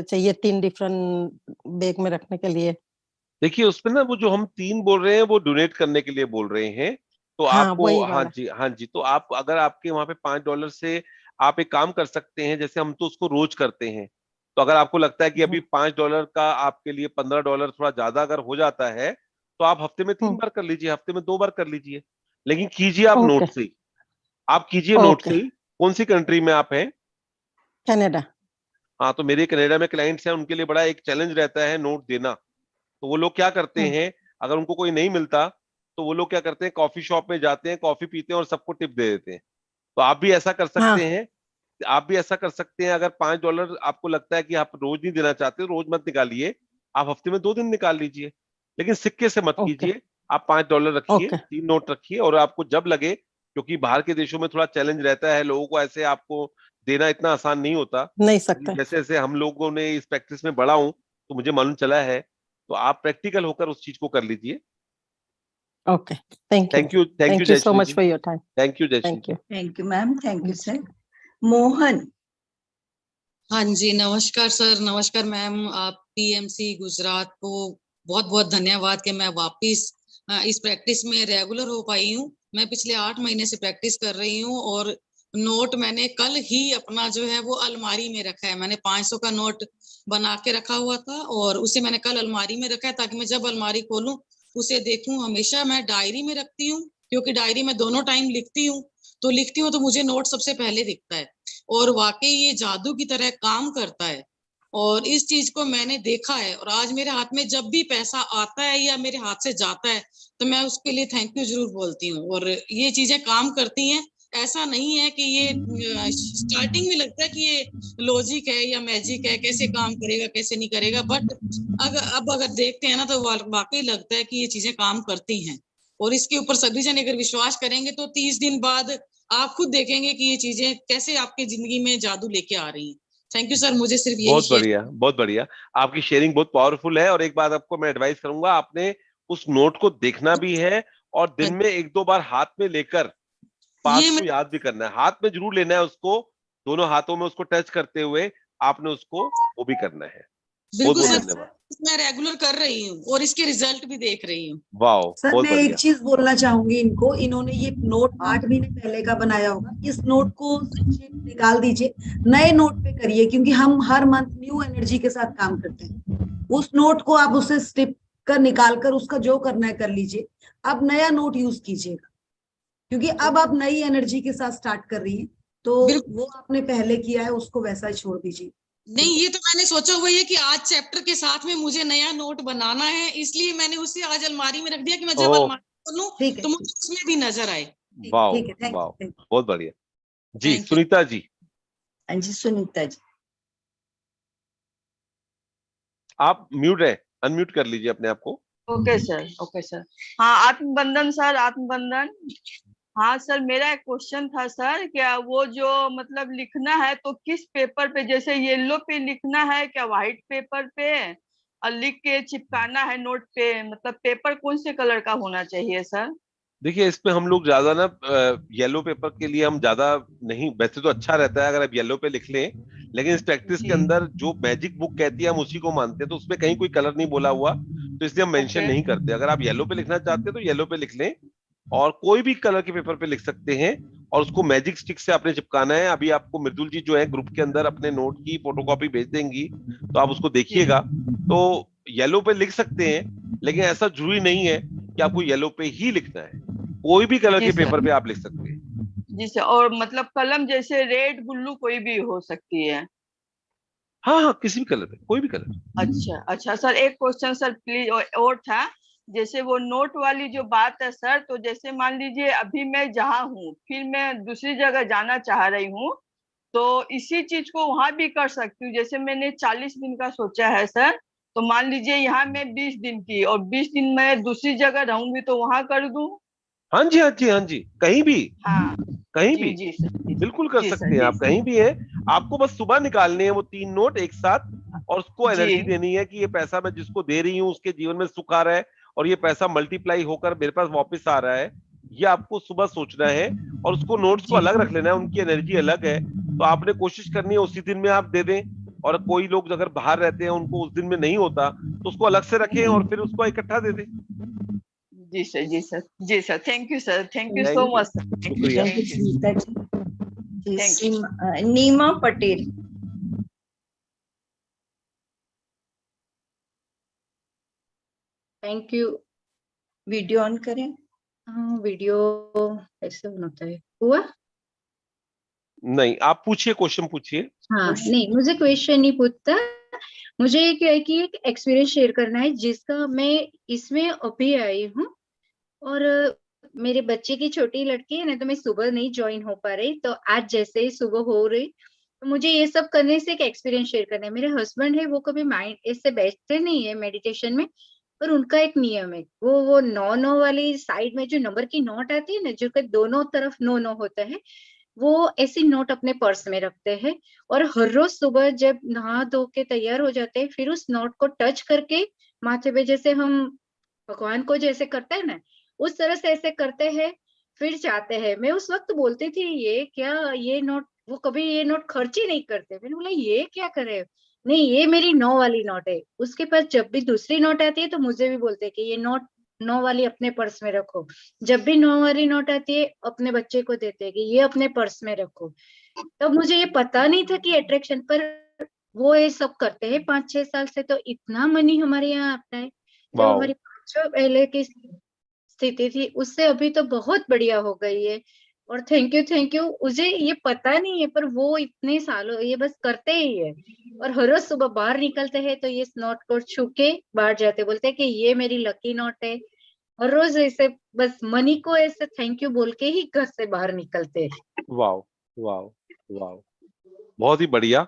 चाहिए 3 डिफरेंट बैग में रखने के लिए? देखिए उसमें ना वो जो हम 3 बोल रहे हैं वो डोनेट करने के लिए बोल रहे हैं। तो हाँ, आपको, वही हाँ वाला। जी हाँ जी, तो आप अगर आपके वहां पे $5 से आप एक काम कर सकते हैं, जैसे हम तो उसको रोज करते हैं। तो अगर आपको लगता है कि अभी $5 का आपके लिए $15 थोड़ा ज्यादा अगर हो जाता है, तो आप हफ्ते में 3 बार कर लीजिए, हफ्ते में 2 बार कर लीजिए। लेकिन कीजिए आप ओके नोट से ही, आप कीजिए नोट ओके। से ही। कौन सी कंट्री में आप हैं? कनाडा। हाँ, तो मेरे कनाडा में क्लाइंट्स हैं, उनके लिए बड़ा एक चैलेंज रहता है नोट देना। तो वो लोग क्या करते हैं, अगर उनको कोई नहीं मिलता तो वो लोग क्या करते हैं, कॉफी शॉप में जाते हैं, कॉफी पीते हैं और सबको टिप दे देते हैं। तो आप भी ऐसा कर सकते हाँ हैं। आप भी ऐसा कर सकते हैं, अगर $5 आपको लगता है कि आप रोज नहीं देना चाहते, रोज मत निकालिए, आप हफ्ते में 2 दिन निकाल लीजिए। लेकिन सिक्के से मत ओके कीजिए। आप $5 रखिए, ओके। 3 नोट रखिए, और आपको जब लगे, क्योंकि बाहर के देशों में थोड़ा चैलेंज रहता है, लोगों को ऐसे आपको देना इतना आसान नहीं होता। नहीं सकते। जैसे जैसे हम लोगों ने इस प्रैक्टिस में बढ़ा हूं, तो तो मुझे मालूम चला है, तो आप प्रैक्टिकल होकर उस चीज को कर लीजिए। Okay. Thank you. Thank you Thank you so Jayashree much ji, for your time. Thank you Jayashree Thank ji. you. Thank you ma'am, thank you sir. Mohan. हाँ जी, नमस्कार सर, नमस्कार मैम। आप पीएमसी गुजरात को बहुत बहुत धन्यवाद कि मैं वापस इस प्रैक्टिस में रेगुलर हो पाई हूँ। मैं पिछले 8 महीने से प्रैक्टिस कर रही हूँ और नोट मैंने कल ही अपना जो है वो अलमारी में रखा है। मैंने 500 का नोट बना के रखा हुआ था और उसे मैंने कल अलमारी में रखा है ताकि मैं जब अलमारी खोलूं उसे देखूं। हमेशा मैं डायरी में रखती हूँ क्योंकि डायरी में दोनों टाइम लिखती हूँ, तो मुझे नोट सबसे पहले दिखता है और वाकई ये जादू की तरह काम करता है। और इस चीज को मैंने देखा है और आज मेरे हाथ में जब भी पैसा आता है या मेरे हाथ से जाता है तो मैं उसके लिए थैंक यू जरूर बोलती हूँ और ये चीजें काम करती हैं। ऐसा नहीं है कि ये स्टार्टिंग में लगता है कि ये लॉजिक है या मैजिक है, कैसे काम करेगा कैसे नहीं करेगा, बट अगर देखते हैं ना तो वाकई लगता है कि ये चीजें काम करती हैं। और इसके ऊपर सभी जन अगर विश्वास करेंगे तो 30 दिन बाद आप खुद देखेंगे कि ये चीजें कैसे आपकी जिंदगी में जादू लेके आ रही हैं। थैंक यू सर, मुझे सिर्फ यही बहुत शेयर। बढ़िया, बहुत बढ़िया। आपकी शेयरिंग बहुत पावरफुल है। और एक बात आपको मैं एडवाइस करूंगा, आपने उस नोट को देखना भी है और दिन में 1-2 बार हाथ में लेकर पास्ट ये को मैं याद भी करना है। हाथ में जरूर लेना है उसको, दोनों हाथों में उसको टच करते हुए आपने उसको वो भी करना है। बहुत बिल्कुल बहुत सर, धन्यवाद। मैं रेगुलर कर रही हूँ और इसके रिजल्ट भी देख रही हूँ। वाह, सर बहुत मैं एक बढ़िया। चीज बोलना चाहूंगी इनको, इन्होंने ये नोट 8 महीने पहले का बनाया होगा, इस नोट को निकाल दीजिए, नए नोट पे करिए, क्योंकि हम हर मंथ न्यू एनर्जी के साथ काम करते हैं। उस नोट को आप उससे स्टिप कर निकाल कर उसका जो करना है कर लीजिए। अब नया नोट यूज कीजिएगा, क्योंकि अब आप नई एनर्जी के साथ स्टार्ट कर रही हैं, तो वो आपने पहले किया है उसको वैसा ही छोड़ दीजिए। नहीं, ये तो मैंने सोचा हुआ है कि आज चैप्टर के साथ में मुझे नया नोट बनाना है, इसलिए मैंने उसे आज अलमारी में रख दिया कि मैं जब अलमारी खोलूं ठीक है, तो मुझे उसमें भी नजर आए। वाह ठीक है, थैंक वाह, यू। बहुत बढ़िया जी। Thank you. सुनीता जी, हाँ जी सुनीता जी। आप म्यूट है, अनम्यूट कर लीजिए अपने आप को। Okay sir, okay sir. हाँ, आत्मबंधन सर, आत्मबंधन। हाँ सर, मेरा एक क्वेश्चन था सर, क्या वो जो मतलब लिखना है तो किस पेपर पे, जैसे येलो पे लिखना है क्या व्हाइट पेपर पे, और लिख के चिपकाना है नोट पे, मतलब पेपर कौन से कलर का होना चाहिए सर? देखिए, इसमें हम लोग ज्यादा ना येलो पेपर के लिए हम ज्यादा नहीं, वैसे तो अच्छा रहता है अगर आप येलो पे लिख लें, लेकिन इस प्रैक्टिस के जी। अंदर जो मैजिक बुक कहती है हम उसी को मानते हैं, तो उसमें कहीं कोई कलर नहीं बोला हुआ, तो इसलिए हम मेंशन ओके। नहीं करते। अगर आप येलो पे लिखना चाहते हैं तो येलो पे लिख लें, और कोई भी कलर के पेपर पे लिख सकते हैं, और उसको मैजिक स्टिक से आपने चिपकाना है। अभी आपको मृदुल जी जो है ग्रुप के अंदर अपने नोट की फोटोकॉपी भेज देंगी, तो आप उसको देखिएगा। तो येलो पे लिख सकते हैं, लेकिन ऐसा जरूरी नहीं है कि आपको येलो पे ही लिखना है, कोई भी कलर जी के सर, पेपर पे आप लिख सकते हैं। जी सर। और मतलब कलम जैसे रेड ब्लू कोई भी हो सकती है? हाँ हाँ, किसी भी कलर पे, कोई भी कलर। अच्छा अच्छा सर, एक क्वेश्चन सर प्लीज और था, जैसे वो नोट वाली जो बात है सर, तो जैसे मान लीजिए अभी मैं जहाँ हूँ फिर मैं दूसरी जगह जाना चाह रही हूँ, तो इसी चीज को वहां भी कर सकती हूँ। जैसे मैंने 40 दिन का सोचा है सर, तो मान लीजिए यहाँ मैं 20 दिन की और 20 दिन मैं दूसरी जगह रहूंगी तो वहां कर दूं। हाँ जी, हाँ जी, हाँ जी, कहीं भी, हाँ कहीं जी भी जी सर, जी बिल्कुल कर जी सकते सर, हैं जी आप, कहीं भी है। आपको बस सुबह निकालने हैं वो 3 नोट एक साथ, और उसको जी एनर्जी देनी है कि ये पैसा मैं जिसको दे रही हूँ उसके जीवन में सुख आ रहा है, और ये पैसा मल्टीप्लाई होकर मेरे पास वापस आ रहा है। ये आपको सुबह सोचना है, और उसको नोट्स को जी अलग रख लेना है, उनकी एनर्जी अलग है। तो आपने कोशिश करनी है उसी दिन में आप दे दें, और कोई लोग अगर बाहर रहते हैं उनको उस दिन में नहीं होता, तो उसको अलग से रखें और फिर उसको इकट्ठा दे दें। जी सर, जी सर, जी sir. Thank you sir, thank you so thank you, much sir, thank you, शुक्रिया। Thank you thank you, Sunita ji. जी thank you. Nima Patel. Thank you. Video on करें। हाँ, वीडियो ऐसे होना चाहिए। हुआ? नहीं, आप पूछिए, क्वेश्चन पूछिए। हाँ, नहीं मुझे क्वेश्चन नहीं पूछता, मुझे क्या है कि एक एक्सपीरियंस शेयर करना है जिसका मैं इसमें अभी आई हूँ। और मेरे बच्चे की छोटी लड़की है ना, तो मैं सुबह नहीं ज्वाइन हो पा रही, तो आज जैसे ही सुबह हो रही, तो मुझे ये सब करने से एक एक्सपीरियंस शेयर करना है। मेरे हस्बैंड है, वो कभी माइंड इससे बैठते नहीं है मेडिटेशन में, पर उनका एक नियम है, वो 9 9 वाली साइड में जो नंबर की नोट आती है ना, जो कि दोनों तरफ 9 9 होता है, वो ऐसे नोट अपने पर्स में रखते हैं और हर रोज सुबह जब नहा धो के तैयार हो जाते हैं फिर उस नोट को टच करके माथे पे जैसे हम भगवान को जैसे करते हैं ना उस तरह से ऐसे करते हैं फिर जाते हैं। मैं उस वक्त बोलती थी ये क्या, ये नोट, वो कभी ये नोट खर्च ही नहीं करते। मैंने बोला ये क्या करे, नहीं ये मेरी 9 वाली नोट है। उसके पास जब भी दूसरी नोट आती है तो मुझे भी बोलते हैं कि ये नोट 9 वाली अपने पर्स में रखो। जब भी 9 वाली नोट आती है अपने बच्चे को देते हैं कि ये अपने पर्स में रखो। तब मुझे ये पता नहीं था कि अट्रैक्शन पर वो ये सब करते हैं 5-6 साल से। तो इतना मनी हमारे यहाँ आता है। जो वाओ, हमारी 5 पहले की स्थिति थी उससे अभी तो बहुत बढ़िया हो गई है। और थैंक यू मुझे ये पता नहीं है पर वो इतने सालों ये बस करते ही है। और हर रोज सुबह बाहर निकलते हैं तो ये नोट को छू के बाहर जाते, बोलते हैं कि ये मेरी लकी नोट है। हर रोज ऐसे बस मनी को ऐसे थैंक यू बोल के ही घर से बाहर निकलते हैं। वाओ, वाओ, वाओ, बहुत ही बढ़िया,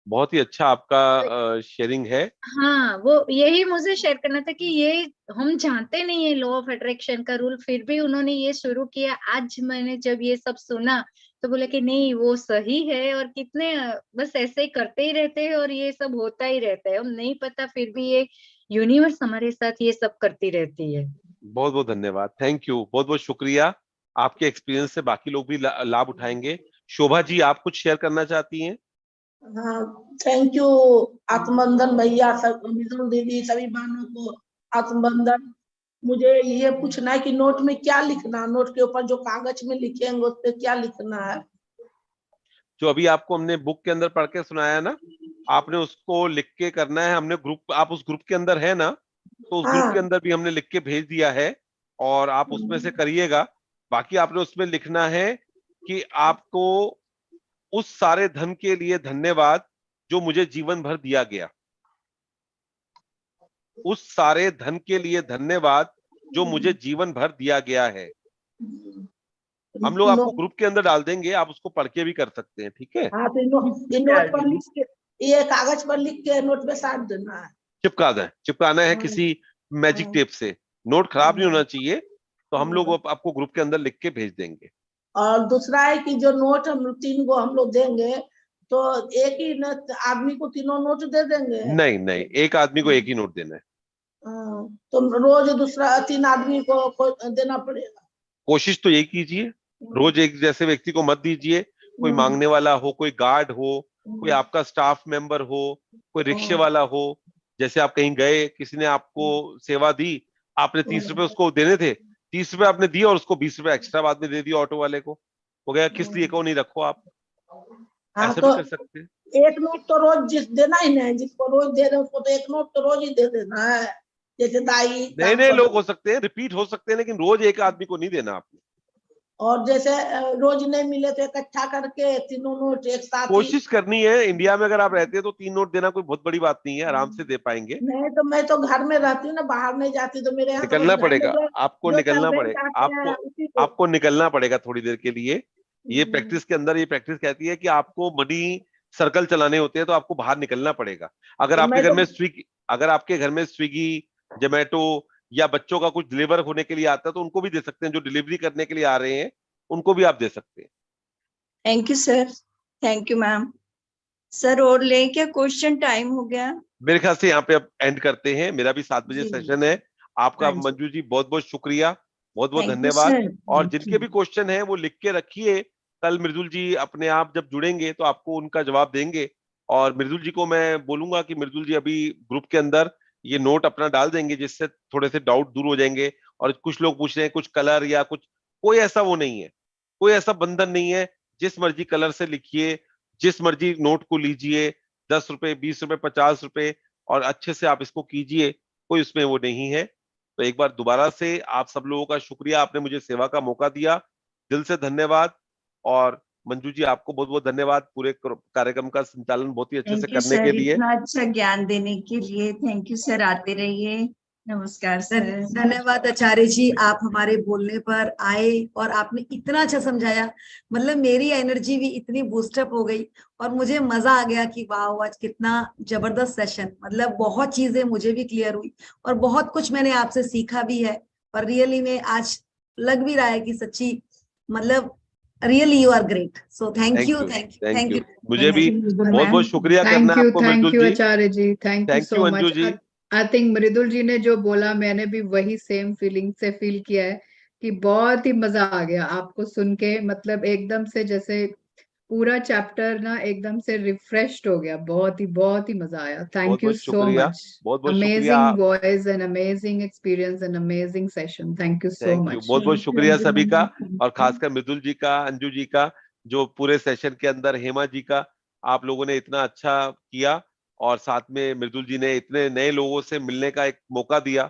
बहुत ही अच्छा आपका शेयरिंग है। हाँ, वो यही मुझे शेयर करना था कि ये हम जानते नहीं है लॉ ऑफ अट्रैक्शन का रूल, फिर भी उन्होंने ये शुरू किया। आज मैंने जब ये सब सुना तो बोले कि नहीं वो सही है और कितने बस ऐसे ही करते ही रहते हैं और ये सब होता ही रहता है। हम नहीं पता फिर भी ये यूनिवर्स हमारे साथ ये सब करती रहती है। बहुत बहुत धन्यवाद, थैंक यू, बहुत बहुत शुक्रिया। आपके एक्सपीरियंस से बाकी लोग भी लाभ उठाएंगे। शोभा जी, आप कुछ शेयर करना चाहती हैं? हाँ, थैंक यू आत्मबंधन भैया, सब मिजुल दीदी, सभी बहनों को आत्मबंधन। मुझे ये पूछना है कि नोट में क्या लिखना, नोट के ऊपर जो कागज में लिखेंगे उस पे क्या लिखना है? जो अभी आपको हमने बुक के अंदर पढ़ के सुनाया ना, आपने उसको लिख के करना है। हमने ग्रुप, आप उस ग्रुप के अंदर है ना, तो उस ग्रुप के हाँ। अंदर भी हमने लिख के भेज दिया है और आप उसमें से करिएगा। बाकी आपने उसमें लिखना है कि आपको उस सारे धन के लिए धन्यवाद जो मुझे जीवन भर दिया गया। उस सारे धन के लिए धन्यवाद जो मुझे जीवन भर दिया गया है। हम लोग आपको ग्रुप के अंदर डाल देंगे, आप उसको पढ़ के भी कर सकते हैं, ठीक है? हाँ, तो ये नोट पर लिख के, ये कागज पर लिख के नोट पे साट देना है। चिपकाना है किसी मैजिक टेप से। नोट खराब नहीं होना चाहिए, तो हम लोग आपको ग्रुप के अंदर लिख के भेज देंगे। और दूसरा है कि जो नोट हम 3 गो हम लोग देंगे तो एक ही आदमी को तीनों नोट दे देंगे? नहीं नहीं, एक आदमी को एक ही नोट देना है। तो रोज दूसरा 3 आदमी को देना पड़ेगा? कोशिश तो यही कीजिए, रोज एक जैसे व्यक्ति को मत दीजिए। कोई मांगने वाला हो, कोई गार्ड हो, कोई आपका स्टाफ मेंबर हो, कोई रिक्शे वाला हो। जैसे आप कहीं गए, किसी ने आपको सेवा दी, आपने 30 रुपए उसको देने थे, 30 रुपए आपने दिए और उसको 20 रुपए एक्स्ट्रा बाद में दे दिया ऑटो वाले को, हो गया। किस लिए को नहीं रखो आप, हाँ, ऐसा तो भी कर सकते हैं। एक नोट तो रोज जिस देना ही नहीं, जिसको रोज दे रहे उसको तो एक नोट तो रोज ही दे देना है। जैसे दाई नए नए लोग हो सकते हैं, रिपीट हो सकते हैं, लेकिन रोज एक आदमी को नहीं देना आपने। और जैसे रोज नहीं मिले तो इकट्ठा करके तीनों नोट एक साथ ही। कोशिश करनी है। इंडिया में अगर आप रहते हैं तो 3 नोट देना कोई बहुत बड़ी बात नहीं है, आराम से दे पाएंगे। नहीं तो मैं तो घर में रहती हूँ ना, बाहर नहीं जाती, तो मेरे यहाँ तो निकलना घर में पड़ेगा आपको, निकलना सर्वेंट पड़ेगा आते हैं, उसी को। आपको निकलना पड़ेगा थोड़ी देर के लिए। ये प्रैक्टिस के अंदर, ये प्रैक्टिस कहती है कि आपको मनी सर्कल चलाने होते हैं, तो आपको बाहर निकलना पड़ेगा। अगर तो आपके मैं घर तो में स्विगी, अगर आपके घर में स्विगी, जोमेटो या बच्चों का कुछ डिलीवर होने के लिए आता है तो उनको भी दे सकते हैं। जो डिलीवरी करने के लिए आ रहे हैं उनको भी आप दे सकते हैं। Thank you sir, thank you ma'am. Sir और ले क्या क्वेश्चन, टाइम हो गया मेरे ख्याल से यहाँ पे अब एंड करते हैं, मेरा भी 7 बजे जी। सेशन है। आपका हाँ जी, मंजू जी बहुत बहुत शुक्रिया, बहुत बहुत थैंक यू धन्यवाद। सर। और थैंक जिनके यू। भी क्वेश्चन हैं वो लिख के रखिए, कल मृदुल जी अपने आप जब जुड़ेंगे तो आपको उनका जवाब देंगे। और मृदुल जी को मैं बोलूंगा कि मृदुल जी अभी ग्रुप के अंदर ये नोट अपना डाल देंगे, जिससे थोड़े से डाउट दूर हो जाएंगे। और कुछ लोग पूछ रहे हैं कुछ कलर या कुछ, कोई ऐसा वो नहीं है, कोई ऐसा बंधन नहीं है। जिस मर्जी कलर से लिखिए, जिस मर्जी नोट को लीजिए, 10 रुपए, 20 रुपए, 50 रुपए, और अच्छे से आप इसको कीजिए, कोई उसमें वो नहीं है। तो एक बार दोबारा से आप सब लोगों का शुक्रिया, आपने मुझे सेवा का मौका दिया, दिल से धन्यवाद। और मंजू जी आपको बहुत बहुत धन्यवाद पूरे कार्यक्रम का संचालन बहुत ही अच्छे से थैंक यू करने के सर, लिए। इतना अच्छा ज्ञान देने के लिए। थैंक यू सर, आते रहिए। नमस्कार सर। धन्यवाद आचार्य जी, आप हमारे बोलने पर आए और आपने इतना अच्छा समझाया। मतलब मेरी एनर्जी भी इतनी बूस्टअप हो गई और मुझे मजा आ गया कि वाह आज कितना जबरदस्त सेशन। मतलब बहुत चीजें मुझे भी क्लियर हुई और बहुत कुछ मैंने आपसे सीखा भी है। और रियली में आज लग भी रहा है कि सच्ची मतलब Really, you are great. So thank Thank you, you, thank you, thank thank you. you. मुझे भी बहुत बहुत शुक्रिया करना है आपको thank Mridul you ji. Acharya ji, thank you thank so you Anju much. जी। आई थिंक मृदुल जी ने जो बोला मैंने भी वही सेम फीलिंग से फील किया है कि बहुत ही मजा आ गया आपको सुन के, मतलब एकदम से जैसे पूरा चैप्टर ना एकदम से रिफ्रेश्ड हो गया, बहुत ही मजा आया। बहुत थैंक यू बहुत सो शुक्रिया, मच। बहुत बहुत शुक्रिया। Amazing voice and amazing experience and amazing session, thank you so thank you, much. बहुत बहुत शुक्रिया सभी का, और खासकर मृदुल जी का, अंजू जी का, जो पूरे सेशन के अंदर, हेमा जी का, आप लोगों ने इतना अच्छा किया, और साथ में मृदुल जी ने इतने नए लोगों से मिलने का एक मौका दिया,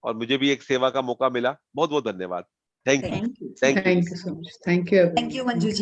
और मुझे भी एक सेवा का मौका मिला। बहुत बहुत धन्यवाद। Thank you, Thank you. Thank you. Thank you so much, thank you. Thank you, Manju ji.